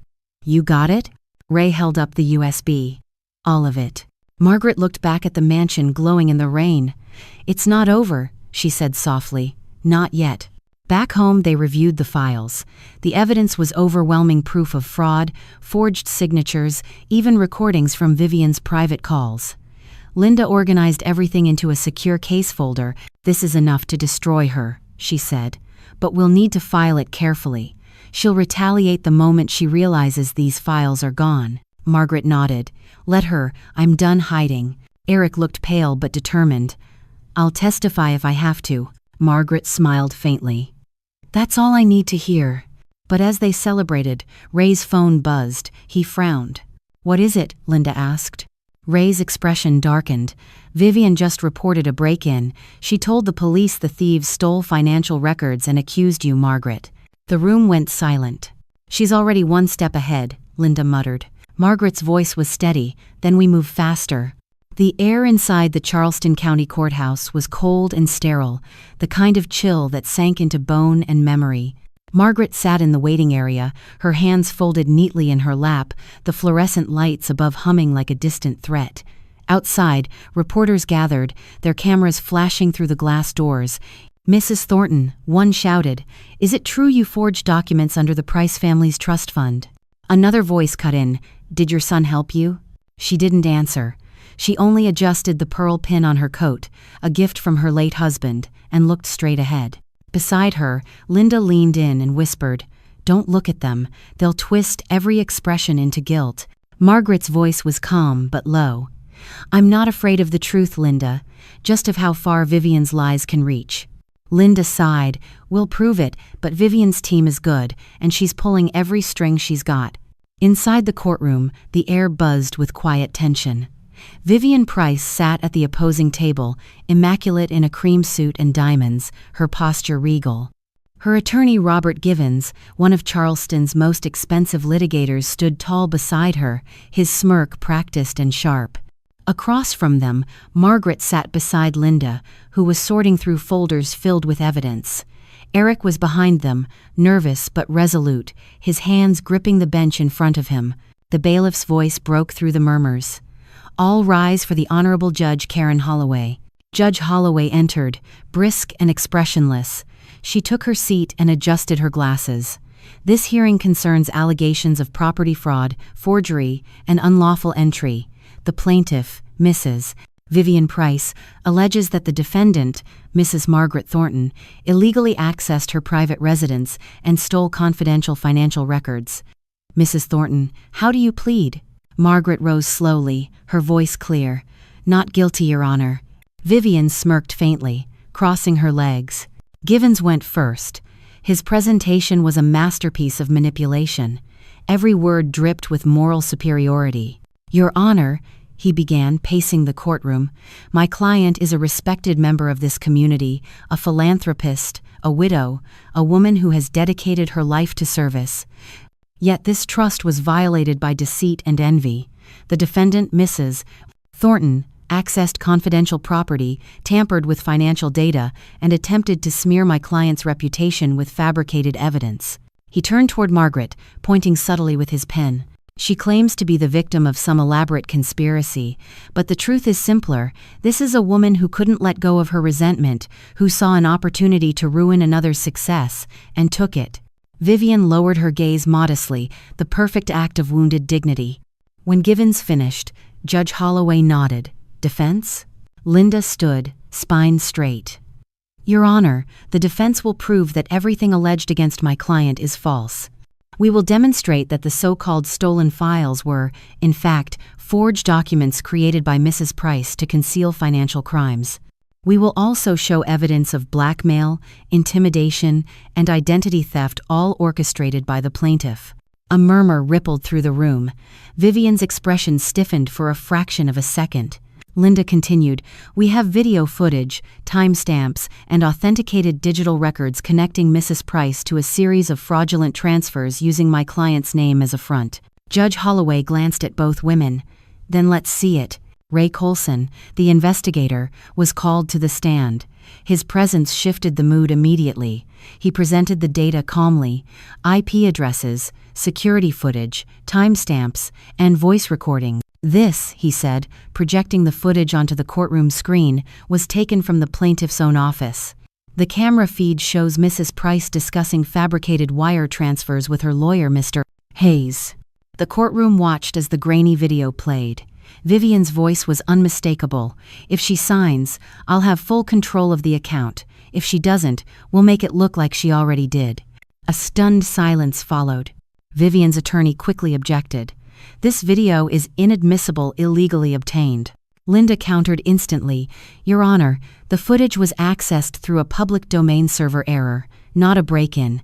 "You got it?" Ray held up the USB. "All of it." Margaret looked back at the mansion glowing in the rain. "It's not over," she said softly. "Not yet." Back home, they reviewed the files. The evidence was overwhelming proof of fraud, forged signatures, even recordings from Vivian's private calls. Linda organized everything into a secure case folder. "This is enough to destroy her," she said. "But we'll need to file it carefully. She'll retaliate the moment she realizes these files are gone." Margaret nodded. "Let her. I'm done hiding." Eric looked pale but determined. "I'll testify if I have to." Margaret smiled faintly. "That's all I need to hear." But as they celebrated, Ray's phone buzzed. He frowned. "What is it?" Linda asked. Ray's expression darkened. "Vivian just reported a break-in. She told the police the thieves stole financial records and accused you, Margaret." The room went silent. "She's already 1 step ahead," Linda muttered. Margaret's voice was steady. "Then we move faster." The air inside the Charleston County Courthouse was cold and sterile, the kind of chill that sank into bone and memory. Margaret sat in the waiting area, her hands folded neatly in her lap, the fluorescent lights above humming like a distant threat. Outside, reporters gathered, their cameras flashing through the glass doors. "Mrs. Thornton," one shouted, "is it true you forged documents under the Price family's trust fund?" Another voice cut in, "Did your son help you?" She didn't answer. She only adjusted the pearl pin on her coat, a gift from her late husband, and looked straight ahead. Beside her, Linda leaned in and whispered, "Don't look at them, they'll twist every expression into guilt." Margaret's voice was calm but low. "I'm not afraid of the truth, Linda, just of how far Vivian's lies can reach." Linda sighed, "We'll prove it, but Vivian's team is good, and she's pulling every string she's got." Inside the courtroom, the air buzzed with quiet tension. Vivian Price sat at the opposing table, immaculate in a cream suit and diamonds, her posture regal. Her attorney Robert Givens, one of Charleston's most expensive litigators, stood tall beside her, his smirk practiced and sharp. Across from them, Margaret sat beside Linda, who was sorting through folders filled with evidence. Eric was behind them, nervous but resolute, his hands gripping the bench in front of him. The bailiff's voice broke through the murmurs. "All rise for the Honorable Judge Karen Holloway." Judge Holloway entered, brisk and expressionless. She took her seat and adjusted her glasses. "This hearing concerns allegations of property fraud, forgery, and unlawful entry. The plaintiff, Mrs. Vivian Price, alleges that the defendant, Mrs. Margaret Thornton, illegally accessed her private residence and stole confidential financial records." "Mrs. Thornton, how do you plead?" Margaret rose slowly, her voice clear. "Not guilty, Your Honor." Vivian smirked faintly, crossing her legs. Givens went first. His presentation was a masterpiece of manipulation. Every word dripped with moral superiority. "Your Honor," he began, pacing the courtroom, "my client is a respected member of this community, a philanthropist, a widow, a woman who has dedicated her life to service. Yet this trust was violated by deceit and envy. The defendant, Mrs. Thornton, accessed confidential property, tampered with financial data, and attempted to smear my client's reputation with fabricated evidence." He turned toward Margaret, pointing subtly with his pen. "She claims to be the victim of some elaborate conspiracy, but the truth is simpler. This is a woman who couldn't let go of her resentment, who saw an opportunity to ruin another's success, and took it." Vivian lowered her gaze modestly, the perfect act of wounded dignity. When Givens finished, Judge Holloway nodded. "Defense?" Linda stood, spine straight. "Your Honor, the defense will prove that everything alleged against my client is false. We will demonstrate that the so-called stolen files were, in fact, forged documents created by Mrs. Price to conceal financial crimes. We will also show evidence of blackmail, intimidation, and identity theft, all orchestrated by the plaintiff." A murmur rippled through the room. Vivian's expression stiffened for a fraction of a second. Linda continued, "We have video footage, timestamps, and authenticated digital records connecting Mrs. Price to a series of fraudulent transfers using my client's name as a front." Judge Holloway glanced at both women. "Then let's see it." Ray Colson, the investigator, was called to the stand. His presence shifted the mood immediately. He presented the data calmly: IP addresses, security footage, timestamps, and voice recording. "This," he said, projecting the footage onto the courtroom screen, "was taken from the plaintiff's own office. The camera feed shows Mrs. Price discussing fabricated wire transfers with her lawyer, Mr. Hayes." The courtroom watched as the grainy video played. Vivian's voice was unmistakable. "If she signs, I'll have full control of the account. If she doesn't, we'll make it look like she already did." A stunned silence followed. Vivian's attorney quickly objected. "This video is inadmissible, illegally obtained." Linda countered instantly. "Your Honor, the footage was accessed through a public domain server error, not a break-in.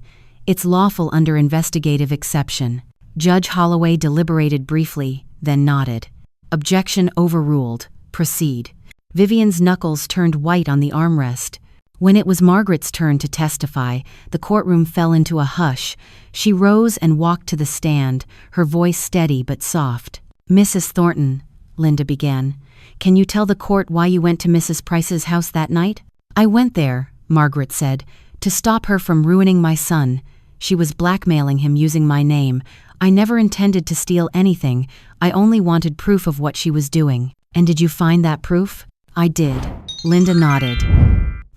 It's lawful under investigative exception." Judge Holloway deliberated briefly, then nodded. "Objection overruled. Proceed." Vivian's knuckles turned white on the armrest. When it was Margaret's turn to testify, the courtroom fell into a hush. She rose and walked to the stand, her voice steady but soft. "Mrs. Thornton," Linda began, "can you tell the court why you went to Mrs. Price's house that night?" "I went there," Margaret said, "to stop her from ruining my son. She was blackmailing him using my name. I never intended to steal anything. I only wanted proof of what she was doing. And did you find that proof? I did. Linda nodded.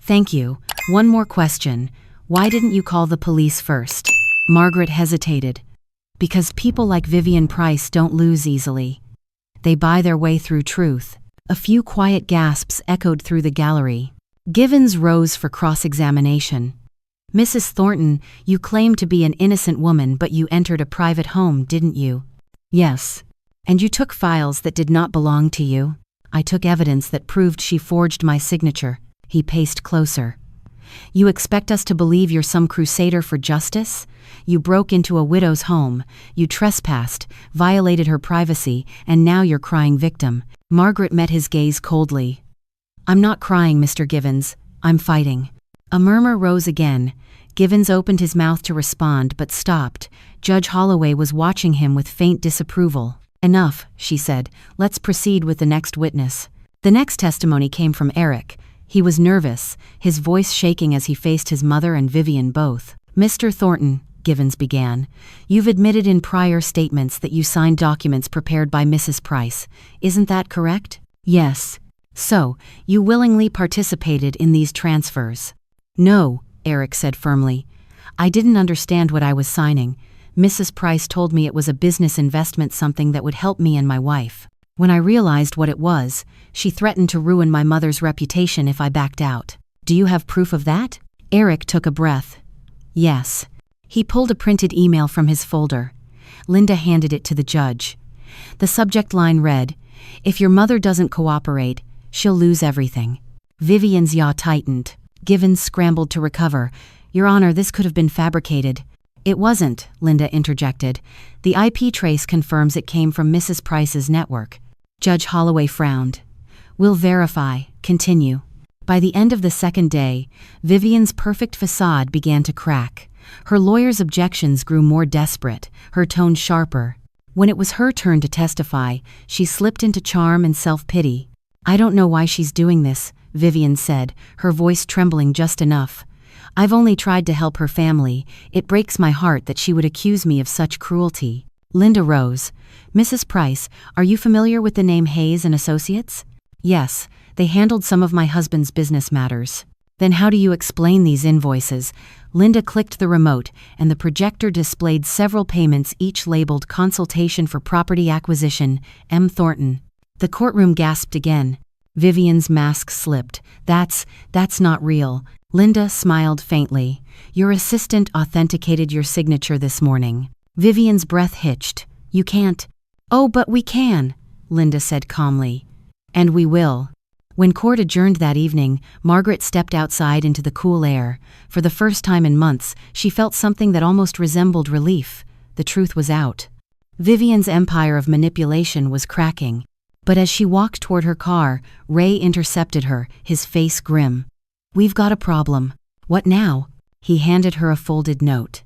Thank you. One more question. Why didn't you call the police first? Margaret hesitated. Because people like Vivian Price don't lose easily. They buy their way through truth. A few quiet gasps echoed through the gallery. Givens rose for cross-examination. Mrs. Thornton, you claim to be an innocent woman, but you entered a private home, didn't you? Yes. And you took files that did not belong to you? I took evidence that proved she forged my signature. He paced closer. You expect us to believe you're some crusader for justice? You broke into a widow's home, you trespassed, violated her privacy, and now you're crying victim. Margaret met his gaze coldly. I'm not crying, Mr. Givens. I'm fighting. A murmur rose again. Givens opened his mouth to respond but stopped. Judge Holloway was watching him with faint disapproval. Enough, she said. Let's proceed with the next witness. The next testimony came from Eric. He was nervous, his voice shaking as he faced his mother and Vivian both. Mr. Thornton, Givens began, you've admitted in prior statements that you signed documents prepared by Mrs. Price. Isn't that correct? Yes. So, you willingly participated in these transfers? No, Eric said firmly. I didn't understand what I was signing. Mrs. Price told me it was a business investment, something that would help me and my wife. When I realized what it was, she threatened to ruin my mother's reputation if I backed out. Do you have proof of that? Eric took a breath. Yes. He pulled a printed email from his folder. Linda handed it to the judge. The subject line read, "If your mother doesn't cooperate, she'll lose everything." Vivian's jaw tightened. Givens scrambled to recover. Your Honor, this could have been fabricated. It wasn't, Linda interjected. The IP trace confirms it came from Mrs. Price's network. Judge Holloway frowned. We'll verify. Continue. By the end of the second day, Vivian's perfect facade began to crack. Her lawyer's objections grew more desperate, her tone sharper. When it was her turn to testify, she slipped into charm and self-pity. I don't know why she's doing this, Vivian said, her voice trembling just enough. I've only tried to help her family. It breaks my heart that she would accuse me of such cruelty. Linda rose. Mrs. Price, are you familiar with the name Hayes and Associates? Yes, they handled some of my husband's business matters. Then how do you explain these invoices? Linda clicked the remote, and the projector displayed several payments, each labeled Consultation for Property Acquisition, M. Thornton. The courtroom gasped again. Vivian's mask slipped. That's not real. Linda smiled faintly. Your assistant authenticated your signature this morning. Vivian's breath hitched. You can't. Oh, but we can, Linda said calmly. And we will. When court adjourned that evening, Margaret stepped outside into the cool air. For the first time in months, she felt something that almost resembled relief. The truth was out. Vivian's empire of manipulation was cracking. But as she walked toward her car, Ray intercepted her, his face grim. We've got a problem. What now? He handed her a folded note.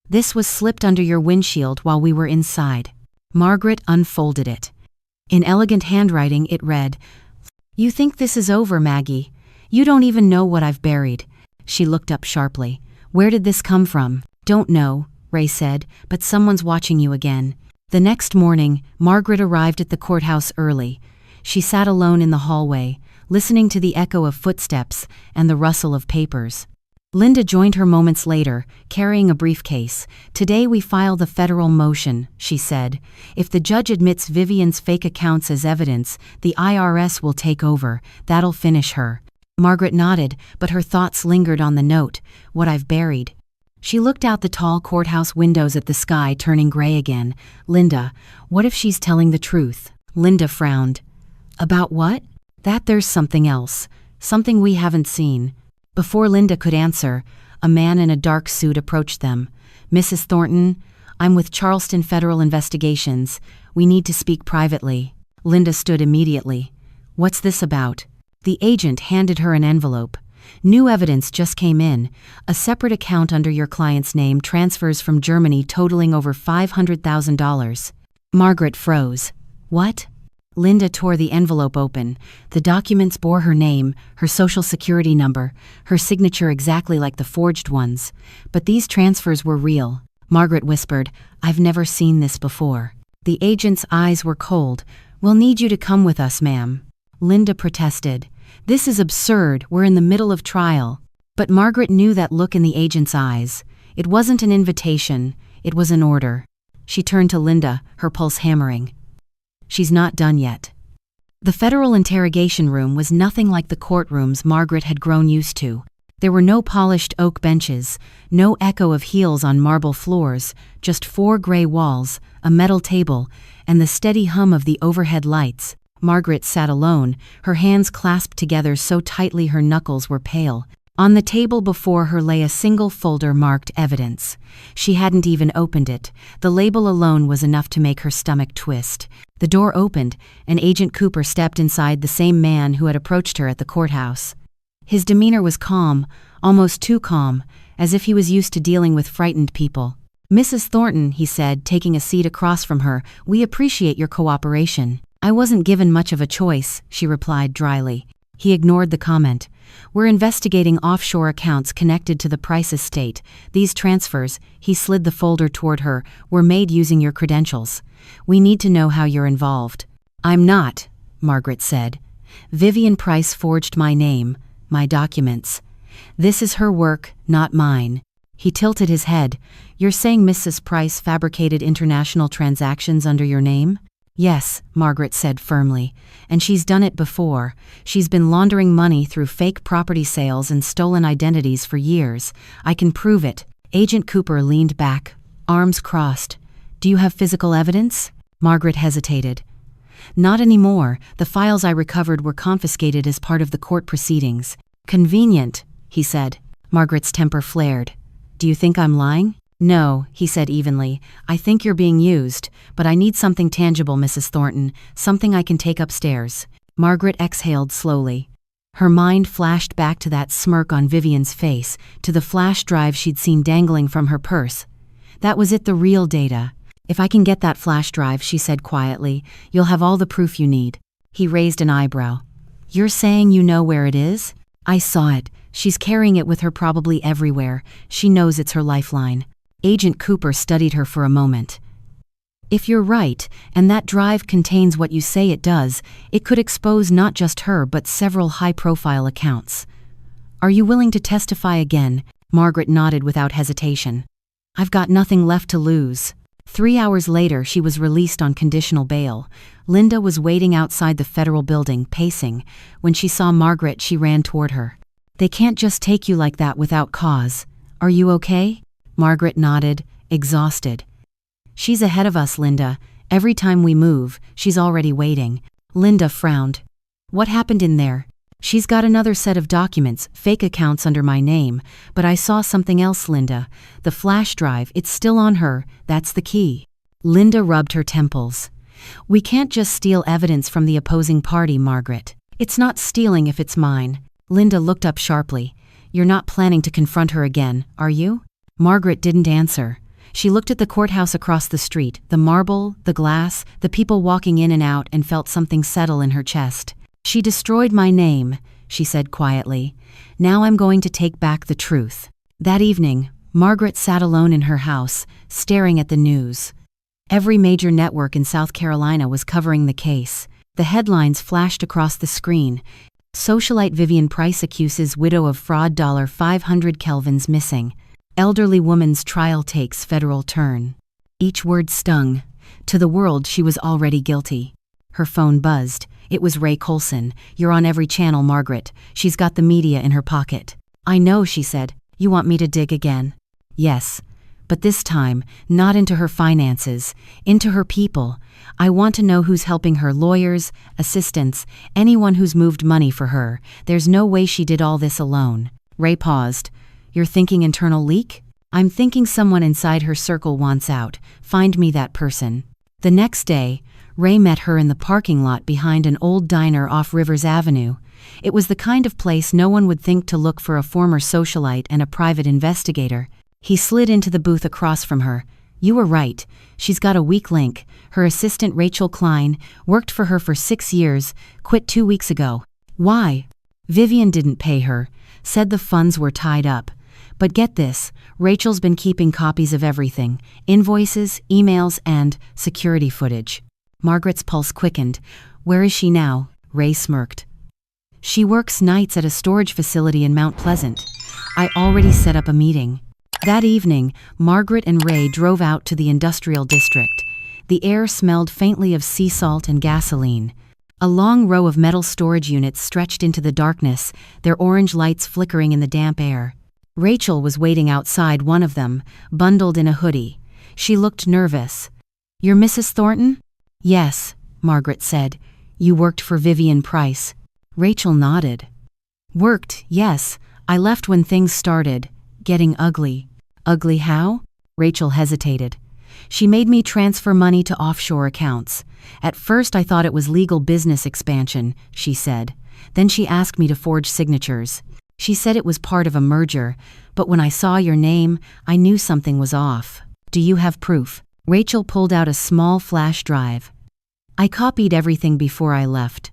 This was slipped under your windshield while we were inside. Margaret unfolded it. In elegant handwriting it read, You think this is over, Maggie? You don't even know what I've buried. She looked up sharply. Where did this come from? Don't know, Ray said, but someone's watching you again. The next morning, Margaret arrived at the courthouse early. She sat alone in the hallway, listening to the echo of footsteps and the rustle of papers. Linda joined her moments later, carrying a briefcase. Today we file the federal motion, she said. If the judge admits Vivian's fake accounts as evidence, the IRS will take over. That'll finish her. Margaret nodded, but her thoughts lingered on the note, what I've buried. She looked out the tall courthouse windows at the sky turning gray again. Linda, what if she's telling the truth? Linda frowned. About what? That there's something else. Something we haven't seen. Before Linda could answer, a man in a dark suit approached them. Mrs. Thornton, I'm with Charleston Federal Investigations. We need to speak privately. Linda stood immediately. What's this about? The agent handed her an envelope. New evidence just came in. A separate account under your client's name transfers from Germany totaling over $500,000. Margaret froze. What? Linda tore the envelope open. The documents bore her name, her social security number, her signature exactly like the forged ones. But these transfers were real. Margaret whispered, "I've never seen this before." The agent's eyes were cold. "We'll need you to come with us, ma'am." Linda protested. "This is absurd, we're in the middle of trial." But Margaret knew that look in the agent's eyes. It wasn't an invitation, it was an order. She turned to Linda, her pulse hammering. "She's not done yet." The federal interrogation room was nothing like the courtrooms Margaret had grown used to. There were no polished oak benches, no echo of heels on marble floors, just 4 gray walls, a metal table, and the steady hum of the overhead lights. Margaret sat alone, her hands clasped together so tightly her knuckles were pale. On the table before her lay a single folder marked Evidence. She hadn't even opened it. The label alone was enough to make her stomach twist. The door opened, and Agent Cooper stepped inside, the same man who had approached her at the courthouse. His demeanor was calm, almost too calm, as if he was used to dealing with frightened people. "Mrs. Thornton," he said, taking a seat across from her, "we appreciate your cooperation." "I wasn't given much of a choice," she replied dryly. He ignored the comment. "We're investigating offshore accounts connected to the Price estate. These transfers," he slid the folder toward her, "were made using your credentials. We need to know how you're involved." "I'm not," Margaret said. "Vivian Price forged my name, my documents. This is her work, not mine." He tilted his head. "You're saying Mrs. Price fabricated international transactions under your name?" "Yes," Margaret said firmly. "And she's done it before. She's been laundering money through fake property sales and stolen identities for years. I can prove it." Agent Cooper leaned back, arms crossed. "Do you have physical evidence?" Margaret hesitated. "Not anymore. The files I recovered were confiscated as part of the court proceedings." "Convenient," he said. Margaret's temper flared. "Do you think I'm lying?" "No," he said evenly. "I think you're being used, but I need something tangible, Mrs. Thornton, something I can take upstairs." Margaret exhaled slowly. Her mind flashed back to that smirk on Vivian's face, to the flash drive she'd seen dangling from her purse. That was it, the real data. "If I can get that flash drive," she said quietly, "you'll have all the proof you need." He raised an eyebrow. "You're saying you know where it is?" "I saw it. She's carrying it with her probably everywhere. She knows it's her lifeline." Agent Cooper studied her for a moment. "If you're right, and that drive contains what you say it does, it could expose not just her but several high-profile accounts. Are you willing to testify again?" Margaret nodded without hesitation. "I've got nothing left to lose." 3 hours later, she was released on conditional bail. Linda was waiting outside the federal building, pacing. When she saw Margaret, she ran toward her. "They can't just take you like that without cause. Are you okay?" Margaret nodded, exhausted. "She's ahead of us, Linda. Every time we move, she's already waiting." Linda frowned. "What happened in there?" "She's got another set of documents, fake accounts under my name, but I saw something else, Linda. The flash drive, it's still on her, that's the key." Linda rubbed her temples. "We can't just steal evidence from the opposing party, Margaret. It's not stealing if it's mine." Linda looked up sharply. "You're not planning to confront her again, are you?" Margaret didn't answer. She looked at the courthouse across the street, the marble, the glass, the people walking in and out, and felt something settle in her chest. "She destroyed my name," she said quietly. "Now I'm going to take back the truth." That evening, Margaret sat alone in her house, staring at the news. Every major network in South Carolina was covering the case. The headlines flashed across the screen. "Socialite Vivian Price accuses widow of fraud, $500 Kelvins missing. Elderly woman's trial takes federal turn." Each word stung. To the world, she was already guilty. Her phone buzzed. It was Ray Colson. "You're on every channel, Margaret. She's got the media in her pocket." "I know," she said. "You want me to dig again?" "Yes. But this time, not into her finances, into her people. I want to know who's helping her, lawyers, assistants, anyone who's moved money for her. There's no way she did all this alone." Ray paused. "You're thinking internal leak?" "I'm thinking someone inside her circle wants out. Find me that person." The next day, Ray met her in the parking lot behind an old diner off Rivers Avenue. It was the kind of place no one would think to look for a former socialite and a private investigator. He slid into the booth across from her. You were right. She's got a weak link. Her assistant Rachel Klein worked for her for 6 years, quit 2 weeks ago. Why? Vivian didn't pay her, said the funds were tied up. But get this, Rachel's been keeping copies of everything, invoices, emails, and security footage. Margaret's pulse quickened. Where is she now? Ray smirked. She works nights at a storage facility in Mount Pleasant. I already set up a meeting. That evening, Margaret and Ray drove out to the industrial district. The air smelled faintly of sea salt and gasoline. A long row of metal storage units stretched into the darkness, their orange lights flickering in the damp air. Rachel was waiting outside one of them, bundled in a hoodie. She looked nervous. "You're Mrs. Thornton?" "Yes," Margaret said. "You worked for Vivian Price." Rachel nodded. "Worked, yes. I left when things started getting ugly." "Ugly how?" Rachel hesitated. "She made me transfer money to offshore accounts. At first I thought it was legal business expansion," she said. "Then she asked me to forge signatures. She said it was part of a merger, but when I saw your name, I knew something was off." "Do you have proof?" Rachel pulled out a small flash drive. "I copied everything before I left.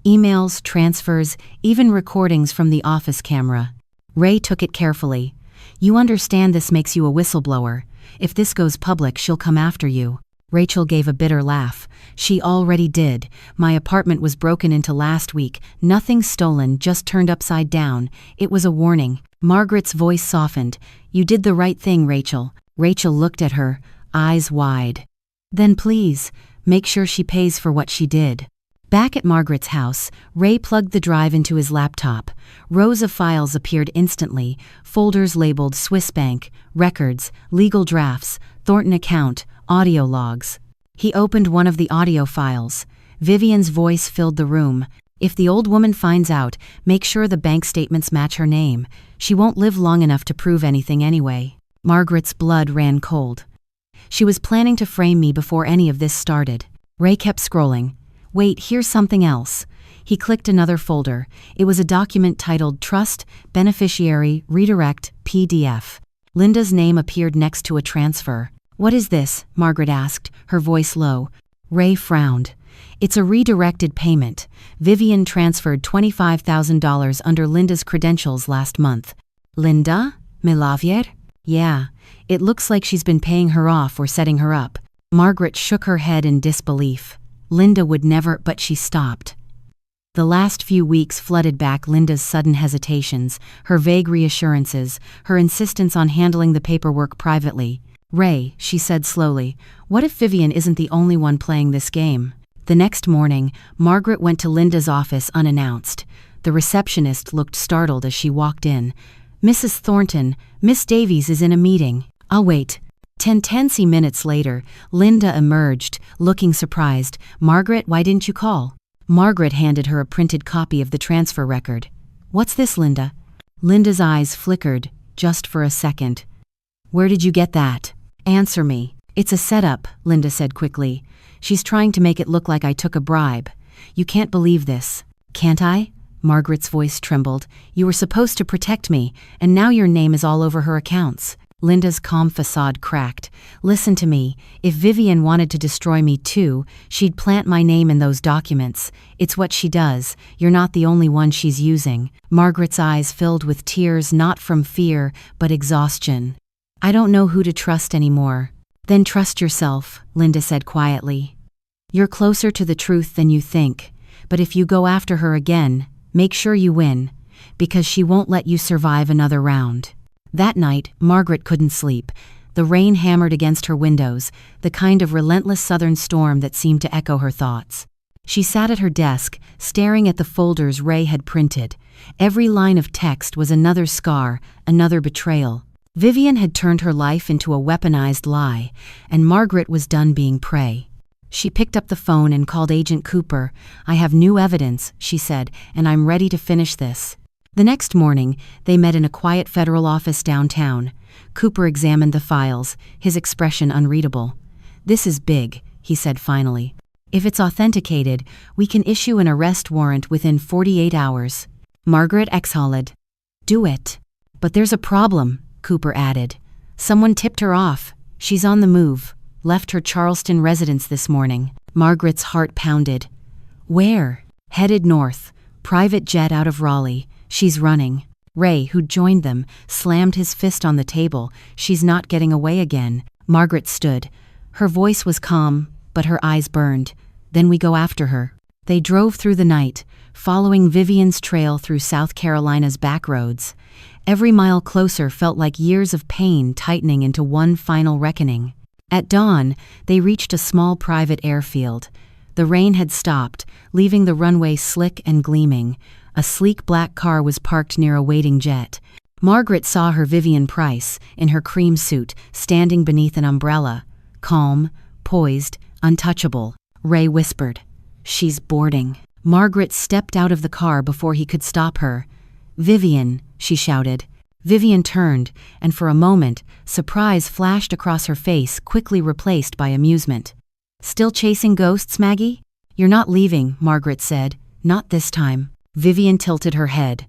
Emails, transfers, even recordings from the office camera." Ray took it carefully. "You understand this makes you a whistleblower. If this goes public, she'll come after you." Rachel gave a bitter laugh. "She already did. My apartment was broken into last week. Nothing stolen, just turned upside down. It was a warning." Margaret's voice softened. "You did the right thing, Rachel." Rachel looked at her, eyes wide. "Then please, make sure she pays for what she did." Back at Margaret's house, Ray plugged the drive into his laptop. Rows of files appeared instantly, folders labeled Swiss Bank, records, legal drafts, Thornton account, audio logs. He opened one of the audio files. Vivian's voice filled the room. "If the old woman finds out, make sure the bank statements match her name. She won't live long enough to prove anything anyway." Margaret's blood ran cold. "She was planning to frame me before any of this started." Ray kept scrolling. "Wait, here's something else." He clicked another folder. It was a document titled Trust, Beneficiary, Redirect, PDF. Linda's name appeared next to a transfer. "What is this?" Margaret asked, her voice low. Ray frowned. "It's a redirected payment. Vivian transferred $25,000 under Linda's credentials last month." "Linda? Milavier?" "Yeah. It looks like she's been paying her off or setting her up." Margaret shook her head in disbelief. Linda would never, but she stopped. The last few weeks flooded back Linda's sudden hesitations, her vague reassurances, her insistence on handling the paperwork privately. "Ray," she said slowly, "what if Vivian isn't the only one playing this game?" The next morning, Margaret went to Linda's office unannounced. The receptionist looked startled as she walked in. "Mrs. Thornton, Miss Davies is in a meeting. I'll wait." 10 tense minutes later, Linda emerged, looking surprised. "Margaret, why didn't you call?" Margaret handed her a printed copy of the transfer record. "What's this, Linda?" Linda's eyes flickered, just for a second. "Where did you get that?" "Answer me." "It's a setup," Linda said quickly. "She's trying to make it look like I took a bribe. You can't believe this." "Can't I?" Margaret's voice trembled. "You were supposed to protect me, and now your name is all over her accounts." Linda's calm facade cracked. "Listen to me. If Vivian wanted to destroy me too, she'd plant my name in those documents. It's what she does. You're not the only one she's using." Margaret's eyes filled with tears, not from fear, but exhaustion. "I don't know who to trust anymore." "Then trust yourself," Linda said quietly. "You're closer to the truth than you think. But if you go after her again, make sure you win, because she won't let you survive another round." That night, Margaret couldn't sleep. The rain hammered against her windows, the kind of relentless southern storm that seemed to echo her thoughts. She sat at her desk, staring at the folders Ray had printed. Every line of text was another scar, another betrayal. Vivian had turned her life into a weaponized lie, and Margaret was done being prey. She picked up the phone and called Agent Cooper. "I have new evidence," she said, "and I'm ready to finish this." The next morning, they met in a quiet federal office downtown. Cooper examined the files, his expression unreadable. "This is big," he said finally. "If it's authenticated, we can issue an arrest warrant within 48 hours. Margaret exhaled. "Do it." "But there's a problem," Cooper added. "Someone tipped her off. She's on the move. Left her Charleston residence this morning. Margaret's heart pounded. Where? Headed north. Private jet out of Raleigh. She's running. Ray, who'd joined them, slammed his fist on the table. She's not getting away again. Margaret stood. Her voice was calm, but her eyes burned. Then we go after her. They drove through the night, following Vivian's trail through South Carolina's back roads. Every mile closer felt like years of pain tightening into one final reckoning. At dawn, they reached a small private airfield. The rain had stopped, leaving the runway slick and gleaming. A sleek black car was parked near a waiting jet. Margaret saw her Vivian Price, in her cream suit, standing beneath an umbrella. Calm, poised, untouchable. Ray whispered, "She's boarding." Margaret stepped out of the car before he could stop her. "Vivian," she shouted. Vivian turned, and for a moment, surprise flashed across her face, quickly replaced by amusement. "Still chasing ghosts, Maggie?" "You're not leaving," Margaret said. "Not this time." Vivian tilted her head.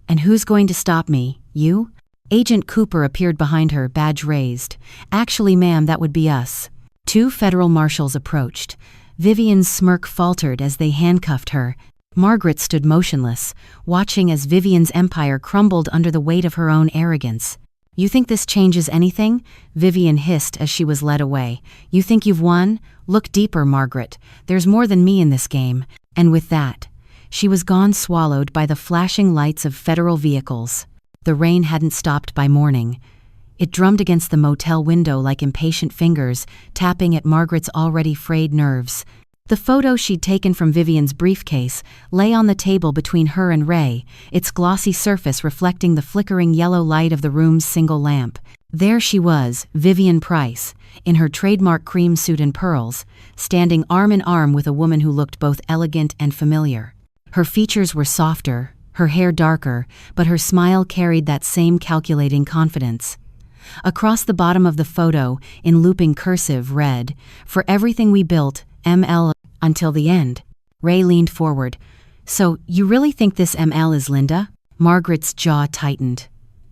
"And who's going to stop me? You?" Agent Cooper appeared behind her, badge raised. "Actually, ma'am, that would be us." Two federal marshals approached. Vivian's smirk faltered as they handcuffed her. Margaret stood motionless, watching as Vivian's empire crumbled under the weight of her own arrogance. "You think this changes anything?" Vivian hissed as she was led away. "You think you've won? Look deeper, Margaret. There's more than me in this game." And with that, she was gone, swallowed by the flashing lights of federal vehicles. The rain hadn't stopped by morning. It drummed against the motel window like impatient fingers, tapping at Margaret's already frayed nerves. The photo she'd taken from Vivian's briefcase lay on the table between her and Ray, its glossy surface reflecting the flickering yellow light of the room's single lamp. There she was, Vivian Price, in her trademark cream suit and pearls, standing arm in arm with a woman who looked both elegant and familiar. Her features were softer, her hair darker, but her smile carried that same calculating confidence. Across the bottom of the photo, in looping cursive, read, "For everything we built, ML, until the end." Ray leaned forward. "So, you really think this ML is Linda?" Margaret's jaw tightened.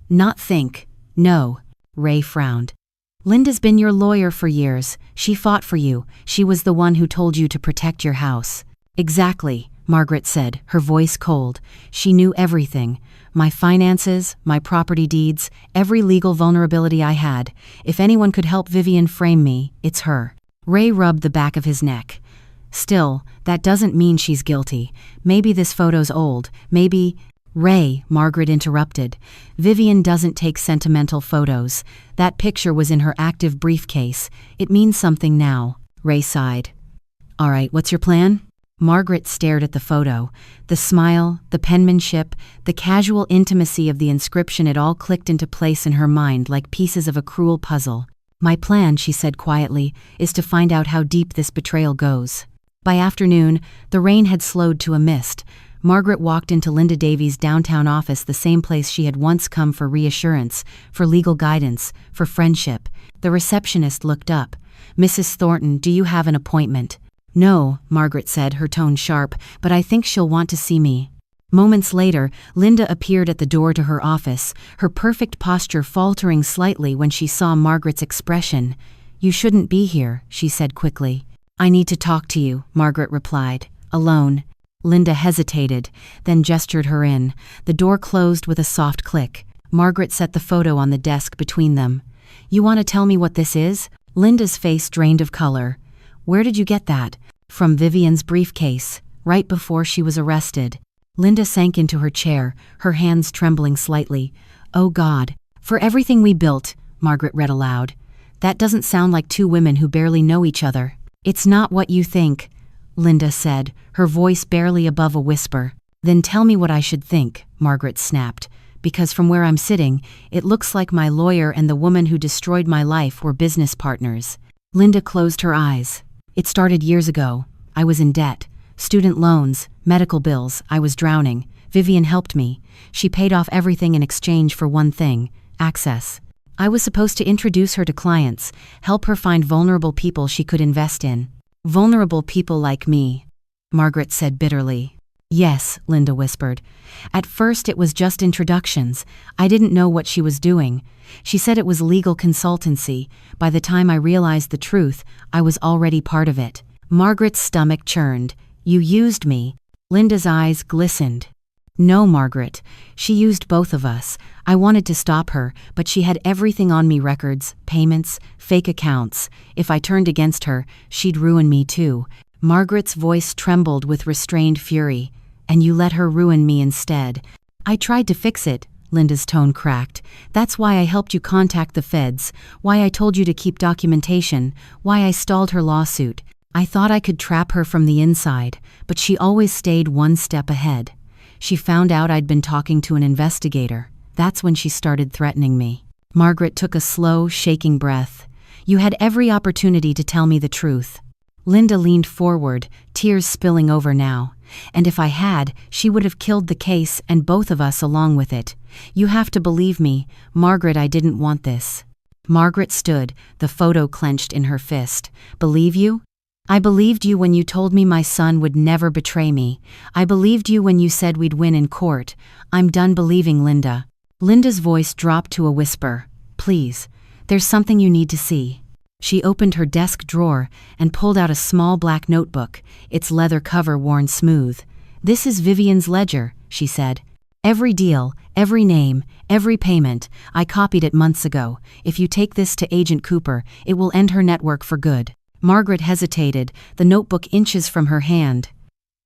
"Not think. No." Ray frowned. "Linda's been your lawyer for years. She fought for you. She was the one who told you to protect your house." "Exactly," Margaret said, her voice cold. "She knew everything. My finances, my property deeds, every legal vulnerability I had. If anyone could help Vivian frame me, it's her." Ray rubbed the back of his neck. "Still, that doesn't mean she's guilty. Maybe this photo's old. Maybe—" "Ray," Margaret interrupted. "Vivian doesn't take sentimental photos. That picture was in her active briefcase. It means something now." Ray sighed. "All right, what's your plan?" Margaret stared at the photo. The smile, the penmanship, the casual intimacy of the inscription, it all clicked into place in her mind like pieces of a cruel puzzle. "My plan," she said quietly, "is to find out how deep this betrayal goes." By afternoon, the rain had slowed to a mist. Margaret walked into Linda Davies' downtown office, the same place she had once come for reassurance, for legal guidance, for friendship. The receptionist looked up. "Mrs. Thornton, do you have an appointment?" "No," Margaret said, her tone sharp, "but I think she'll want to see me." Moments later, Linda appeared at the door to her office, her perfect posture faltering slightly when she saw Margaret's expression. "You shouldn't be here," she said quickly. "I need to talk to you," Margaret replied. "Alone." Linda hesitated, then gestured her in. The door closed with a soft click. Margaret set the photo on the desk between them. "You want to tell me what this is?" Linda's face drained of color. "Where did you get that?" "From Vivian's briefcase, right before she was arrested." Linda sank into her chair, her hands trembling slightly. "Oh God. For everything we built," Margaret read aloud. "That doesn't sound like two women who barely know each other." "It's not what you think," Linda said, her voice barely above a whisper. "Then tell me what I should think," Margaret snapped. "Because from where I'm sitting, it looks like my lawyer and the woman who destroyed my life were business partners." Linda closed her eyes. "It started years ago. I was in debt. Student loans, medical bills, I was drowning. Vivian helped me. She paid off everything in exchange for one thing, access. I was supposed to introduce her to clients, help her find vulnerable people she could invest in. Vulnerable people like me," Margaret said bitterly. Yes, Linda whispered. At first it was just introductions. I didn't know what she was doing. She said it was legal consultancy. By the time I realized the truth, I was already part of it. Margaret's stomach churned. You used me. Linda's eyes glistened. No, Margaret. She used both of us. I wanted to stop her, but she had everything on me: records, payments, fake accounts. If I turned against her, she'd ruin me too. Margaret's voice trembled with restrained fury. And you let her ruin me instead. I tried to fix it. Linda's tone cracked. That's why I helped you contact the feds, why I told you to keep documentation, why I stalled her lawsuit. I thought I could trap her from the inside, but she always stayed one step ahead. She found out I'd been talking to an investigator. That's when she started threatening me. Margaret took a slow, shaking breath. You had every opportunity to tell me the truth. Linda leaned forward, tears spilling over now. And if I had, she would have killed the case and both of us along with it. You have to believe me, Margaret, I didn't want this. Margaret stood, the photo clenched in her fist. Believe you? I believed you when you told me my son would never betray me. I believed you when you said we'd win in court. I'm done believing, Linda. Linda's voice dropped to a whisper. Please, there's something you need to see. She opened her desk drawer and pulled out a small black notebook, its leather cover worn smooth. This is Vivian's ledger, she said. Every deal, every name, every payment. I copied it months ago. If you take this to Agent Cooper, it will end her network for good. Margaret hesitated, the notebook inches from her hand.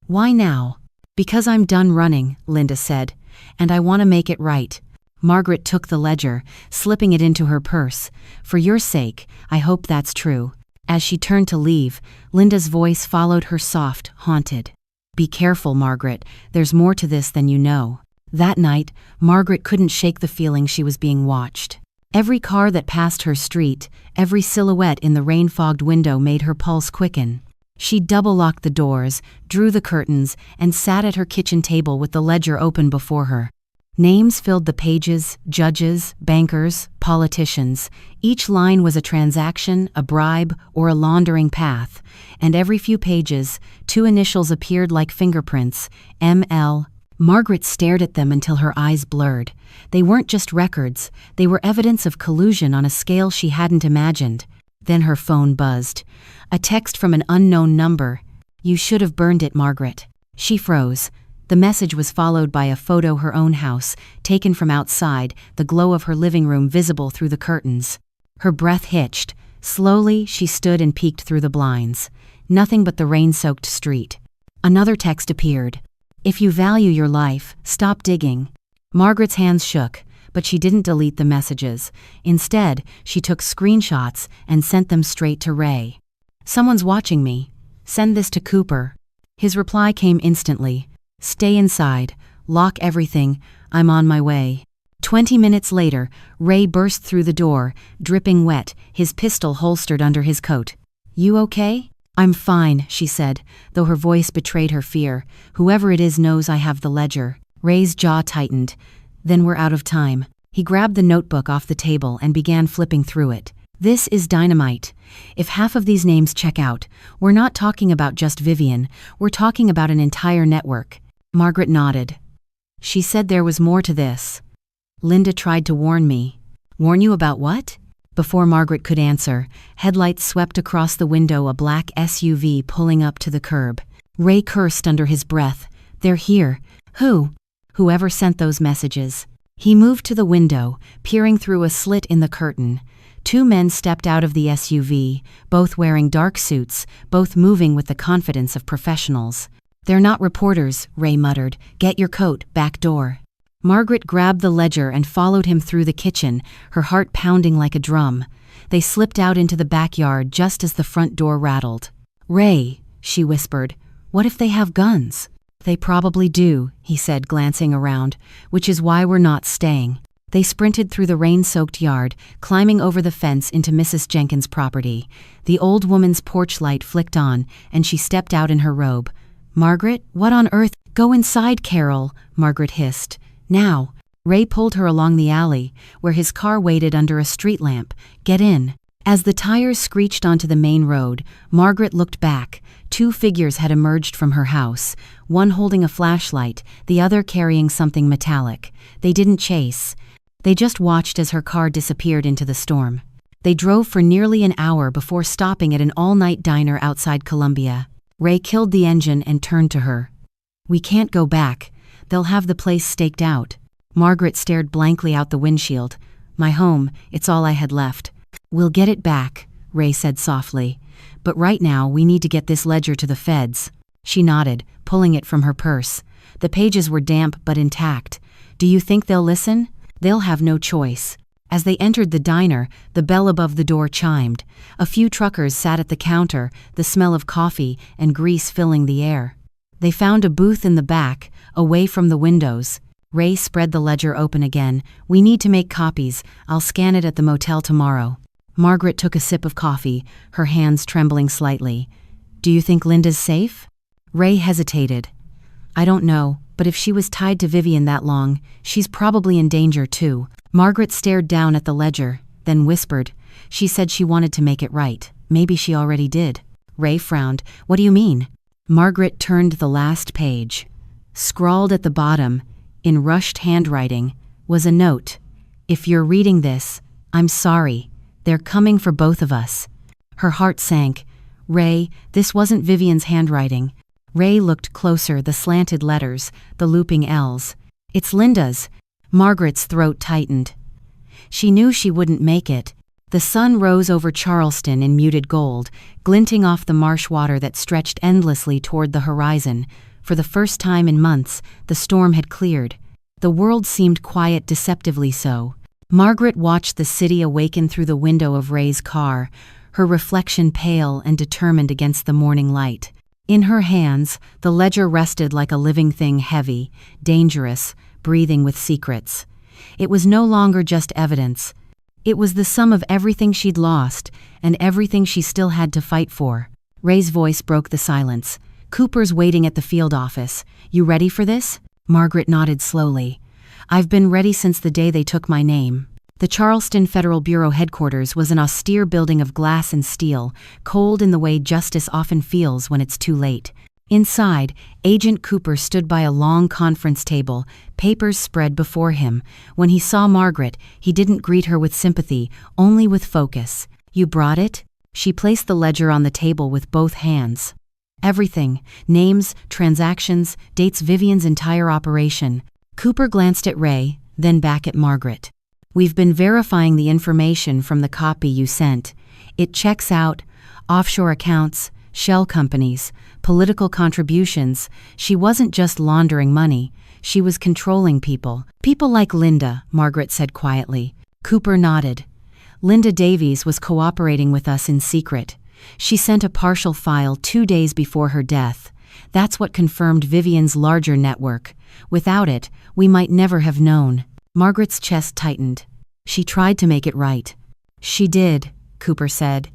Why now? Because I'm done running, Linda said, and I want to make it right. Margaret took the ledger, slipping it into her purse. For your sake, I hope that's true. As she turned to leave, Linda's voice followed her soft, haunted. Be careful, Margaret. There's more to this than you know. That night, Margaret couldn't shake the feeling she was being watched. Every car that passed her street, every silhouette in the rain-fogged window made her pulse quicken. She double-locked the doors, drew the curtains, and sat at her kitchen table with the ledger open before her. Names filled the pages: judges, bankers, politicians. Each line was a transaction, a bribe, or a laundering path. And every few pages, two initials appeared like fingerprints: M.L. Margaret stared at them until her eyes blurred. They weren't just records, they were evidence of collusion on a scale she hadn't imagined. Then her phone buzzed. A text from an unknown number. You should have burned it, Margaret. She froze. The message was followed by a photo her own house, taken from outside, the glow of her living room visible through the curtains. Her breath hitched. Slowly, she stood and peeked through the blinds. Nothing but the rain-soaked street. Another text appeared. If you value your life, stop digging. Margaret's hands shook, but she didn't delete the messages. Instead, she took screenshots and sent them straight to Ray. Someone's watching me. Send this to Cooper. His reply came instantly. Stay inside. Lock everything. I'm on my way. 20 minutes later, Ray burst through the door, dripping wet, his pistol holstered under his coat. You okay? I'm fine, she said, though her voice betrayed her fear. Whoever it is knows I have the ledger. Ray's jaw tightened. Then we're out of time. He grabbed the notebook off the table and began flipping through it. This is dynamite. If half of these names check out, we're not talking about just Vivian, we're talking about an entire network. Margaret nodded. She said there was more to this. Linda tried to warn me. Warn you about what? Before Margaret could answer, headlights swept across the window, a black SUV pulling up to the curb. Ray cursed under his breath. They're here. Who? Whoever sent those messages. He moved to the window, peering through a slit in the curtain. Two men stepped out of the SUV, both wearing dark suits, both moving with the confidence of professionals. They're not reporters, Ray muttered. Get your coat, back door. Margaret grabbed the ledger and followed him through the kitchen, her heart pounding like a drum. They slipped out into the backyard just as the front door rattled. Ray, she whispered, what if they have guns? They probably do, he said, glancing around, which is why we're not staying. They sprinted through the rain-soaked yard, climbing over the fence into Mrs. Jenkins' property. The old woman's porch light flicked on, and she stepped out in her robe. Margaret, what on earth? Go inside, Carol, Margaret hissed. Now. Ray pulled her along the alley, where his car waited under a street lamp. Get in. As the tires screeched onto the main road, Margaret looked back. 2 figures had emerged from her house, one holding a flashlight, the other carrying something metallic. They didn't chase. They just watched as her car disappeared into the storm. They drove for nearly an hour before stopping at an all-night diner outside Columbia. Ray killed the engine and turned to her. "We can't go back. They'll have the place staked out." Margaret stared blankly out the windshield. "My home, it's all I had left." "We'll get it back," Ray said softly. "But right now we need to get this ledger to the feds." She nodded, pulling it from her purse. The pages were damp but intact. "Do you think they'll listen?" "They'll have no choice." As they entered the diner, the bell above the door chimed. A few truckers sat at the counter, the smell of coffee and grease filling the air. They found a booth in the back, away from the windows. Ray spread the ledger open again. "We need to make copies. I'll scan it at the motel tomorrow." Margaret took a sip of coffee, her hands trembling slightly. "Do you think Linda's safe?" Ray hesitated. "I don't know, but if she was tied to Vivian that long, she's probably in danger too." Margaret stared down at the ledger, then whispered. "She said she wanted to make it right. Maybe she already did." Ray frowned. "What do you mean?" Margaret turned the last page. Scrawled at the bottom, in rushed handwriting, was a note. "If you're reading this, I'm sorry. They're coming for both of us." Her heart sank. "Ray, this wasn't Vivian's handwriting." Ray looked closer, the slanted letters, the looping L's. "It's Linda's." Margaret's throat tightened. She knew she wouldn't make it. The sun rose over Charleston in muted gold, glinting off the marsh water that stretched endlessly toward the horizon. For the first time in months, the storm had cleared. The world seemed quiet, deceptively so. Margaret watched the city awaken through the window of Ray's car, her reflection pale and determined against the morning light. In her hands, the ledger rested like a living thing, heavy, dangerous, breathing with secrets. It was no longer just evidence. It was the sum of everything she'd lost and everything she still had to fight for. Ray's voice broke the silence. "Cooper's waiting at the field office. You ready for this?" Margaret nodded slowly. "I've been ready since the day they took my name." The Charleston Federal Bureau headquarters was an austere building of glass and steel, cold in the way justice often feels when it's too late. Inside, Agent Cooper stood by a long conference table, papers spread before him. When he saw Margaret, he didn't greet her with sympathy, only with focus. "You brought it?" She placed the ledger on the table with both hands. "Everything. Names, transactions, dates, Vivian's entire operation." Cooper glanced at Ray, then back at Margaret. "We've been verifying the information from the copy you sent. It checks out. Offshore accounts, shell companies, political contributions. She wasn't just laundering money. She was controlling people. People like Linda," Margaret said quietly. Cooper nodded. "Linda Davies was cooperating with us in secret. She sent a partial file 2 days before her death. That's what confirmed Vivian's larger network. Without it, we might never have known." Margaret's chest tightened. She tried to make it right. "She did," Cooper said.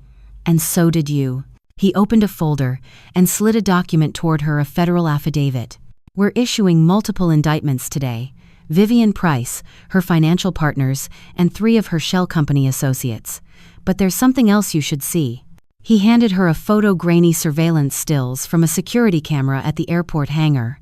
"And so did you." He opened a folder and slid a document toward her, a federal affidavit. "We're issuing multiple indictments today. Vivian Price, her financial partners, and 3 of her shell company associates. But there's something else you should see." He handed her a photo-grainy surveillance stills from a security camera at the airport hangar.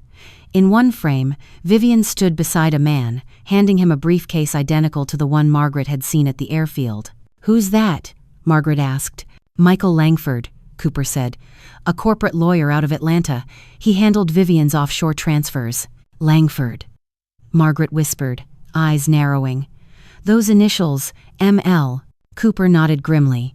In one frame, Vivian stood beside a man, handing him a briefcase identical to the one Margaret had seen at the airfield. "Who's that?" Margaret asked. "Michael Langford," Cooper said. "A corporate lawyer out of Atlanta. He handled Vivian's offshore transfers." "Langford," Margaret whispered, eyes narrowing. "Those initials, ML." Cooper nodded grimly.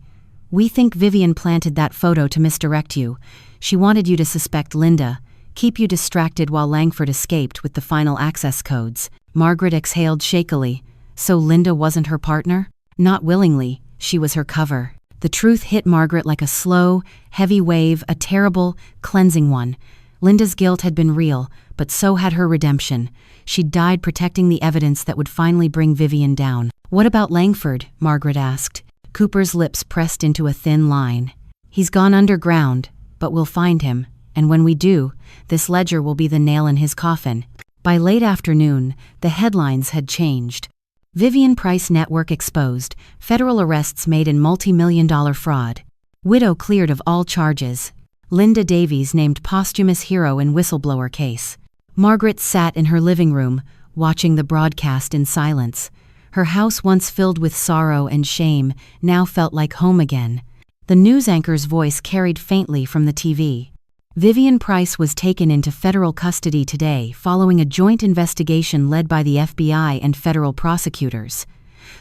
"We think Vivian planted that photo to misdirect you. She wanted you to suspect Linda, keep you distracted while Langford escaped with the final access codes." Margaret exhaled shakily. "So Linda wasn't her partner?" "Not willingly. She was her cover." The truth hit Margaret like a slow, heavy wave, a terrible, cleansing one. Linda's guilt had been real, but so had her redemption. She'd died protecting the evidence that would finally bring Vivian down. "What about Langford?" Margaret asked. Cooper's lips pressed into a thin line. "He's gone underground, but we'll find him. And when we do, this ledger will be the nail in his coffin." By late afternoon, the headlines had changed. Vivian Price network exposed, federal arrests made in multi-million-dollar fraud. Widow cleared of all charges. Linda Davies named posthumous hero in whistleblower case. Margaret sat in her living room, watching the broadcast in silence. Her house, once filled with sorrow and shame, now felt like home again. The news anchor's voice carried faintly from the TV. Vivian Price was taken into federal custody today following a joint investigation led by the FBI and federal prosecutors.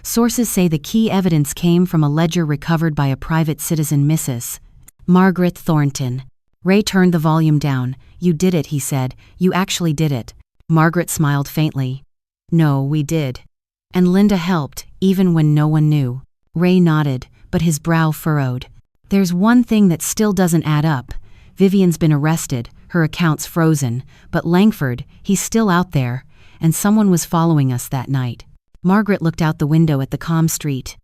Sources say the key evidence came from a ledger recovered by a private citizen, Mrs. Margaret Thornton. Ray turned the volume down. "You did it," he said. "You actually did it." Margaret smiled faintly. "No, we did. And Linda helped, even when no one knew." Ray nodded, but his brow furrowed. "There's one thing that still doesn't add up. Vivian's been arrested, her account's frozen, but Langford, he's still out there, and someone was following us that night." Margaret looked out the window at the calm street.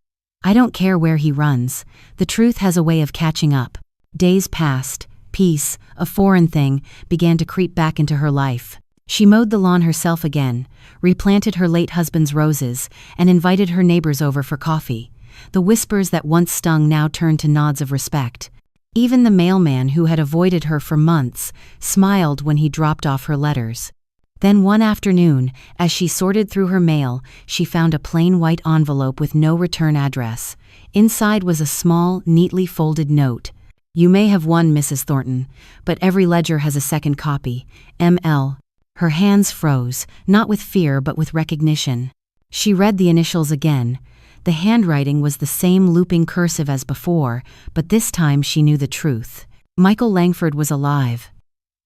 "I don't care where he runs. The truth has a way of catching up." Days passed. Peace, a foreign thing, began to creep back into her life. She mowed the lawn herself again, replanted her late husband's roses, and invited her neighbors over for coffee. The whispers that once stung now turned to nods of respect. Even the mailman, who had avoided her for months, smiled when he dropped off her letters. Then one afternoon, as she sorted through her mail, she found a plain white envelope with no return address. Inside was a small, neatly folded note. "You may have won, Mrs. Thornton, but every ledger has a second copy. M.L." Her hands froze, not with fear but with recognition. She read the initials again. The handwriting was the same looping cursive as before, but this time she knew the truth. Michael Langford was alive.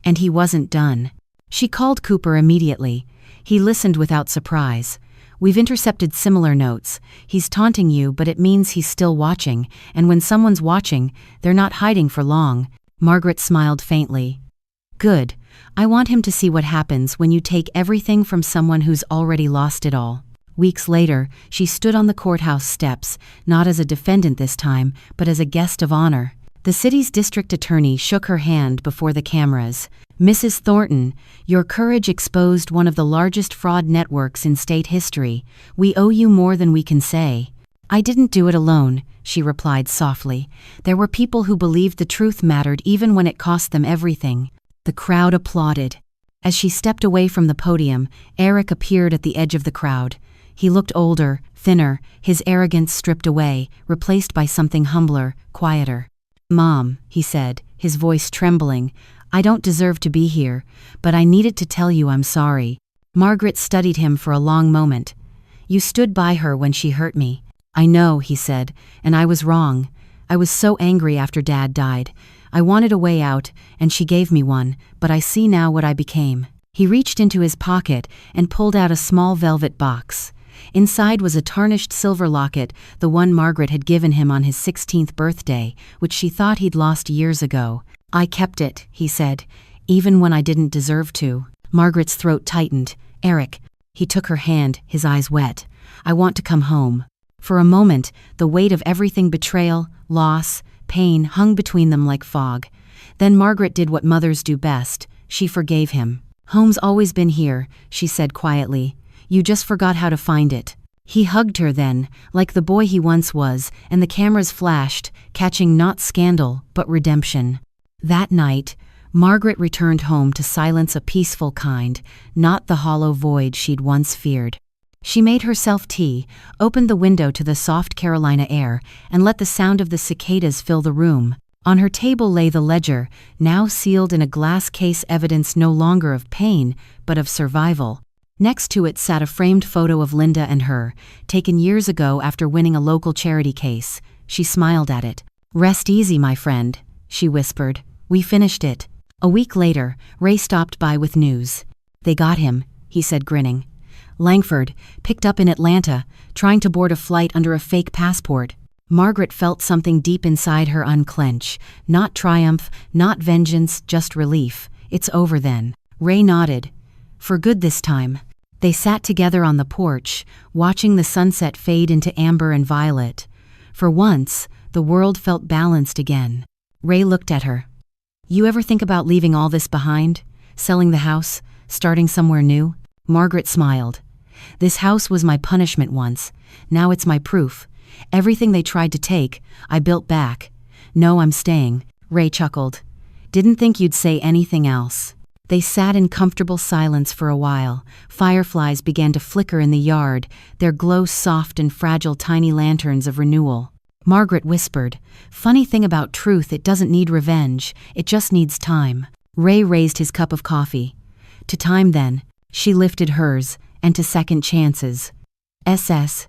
And he wasn't done. She called Cooper immediately. He listened without surprise. "We've intercepted similar notes. He's taunting you, but it means he's still watching, and when someone's watching, they're not hiding for long." Margaret smiled faintly. "Good. I want him to see what happens when you take everything from someone who's already lost it all." Weeks later, she stood on the courthouse steps, not as a defendant this time, but as a guest of honor. The city's district attorney shook her hand before the cameras. "Mrs. Thornton, your courage exposed one of the largest fraud networks in state history. We owe you more than we can say." "I didn't do it alone," she replied softly. "There were people who believed the truth mattered even when it cost them everything." The crowd applauded. As she stepped away from the podium, Eric appeared at the edge of the crowd. He looked older, thinner, his arrogance stripped away, replaced by something humbler, quieter. "Mom," he said, his voice trembling, "I don't deserve to be here, but I needed to tell you I'm sorry." Margaret studied him for a long moment. "You stood by her when she hurt me." "I know," he said, "and I was wrong. I was so angry after Dad died. I wanted a way out, and she gave me one, but I see now what I became." He reached into his pocket and pulled out a small velvet box. Inside was a tarnished silver locket, the one Margaret had given him on his 16th birthday, which she thought he'd lost years ago. "I kept it," he said, "even when I didn't deserve to." Margaret's throat tightened. "Eric." He took her hand, his eyes wet. "I want to come home." For a moment, the weight of everything, betrayal, loss, pain, hung between them like fog. Then Margaret did what mothers do best. She forgave him. "Home's always been here," she said quietly. "You just forgot how to find it." He hugged her then, like the boy he once was, and the cameras flashed, catching not scandal, but redemption. That night, Margaret returned home to silence a peaceful kind, not the hollow void she'd once feared. She made herself tea, opened the window to the soft Carolina air, and let the sound of the cicadas fill the room. On her table lay the ledger, now sealed in a glass case, evidence no longer of pain, but of survival. Next to it sat a framed photo of Linda and her, taken years ago after winning a local charity case. She smiled at it. "Rest easy, my friend," she whispered. "We finished it." A week later, Ray stopped by with news. "They got him," he said, grinning. "Langford, picked up in Atlanta, trying to board a flight under a fake passport." Margaret felt something deep inside her unclench. Not triumph, not vengeance, just relief. "It's over then." Ray nodded. "For good this time." They sat together on the porch, watching the sunset fade into amber and violet. For once, the world felt balanced again. Ray looked at her. "You ever think about leaving all this behind? Selling the house? Starting somewhere new?" Margaret smiled. This house was my punishment once. Now it's my proof. Everything they tried to take, I built back. No, I'm staying. Ray chuckled. Didn't think you'd say anything else. They sat in comfortable silence for a while. Fireflies began to flicker in the yard, their glow soft and fragile tiny lanterns of renewal. Margaret whispered, "Funny thing about truth, it doesn't need revenge, it just needs time." Ray raised his cup of coffee. To time then, she lifted hers, and to second chances. SS,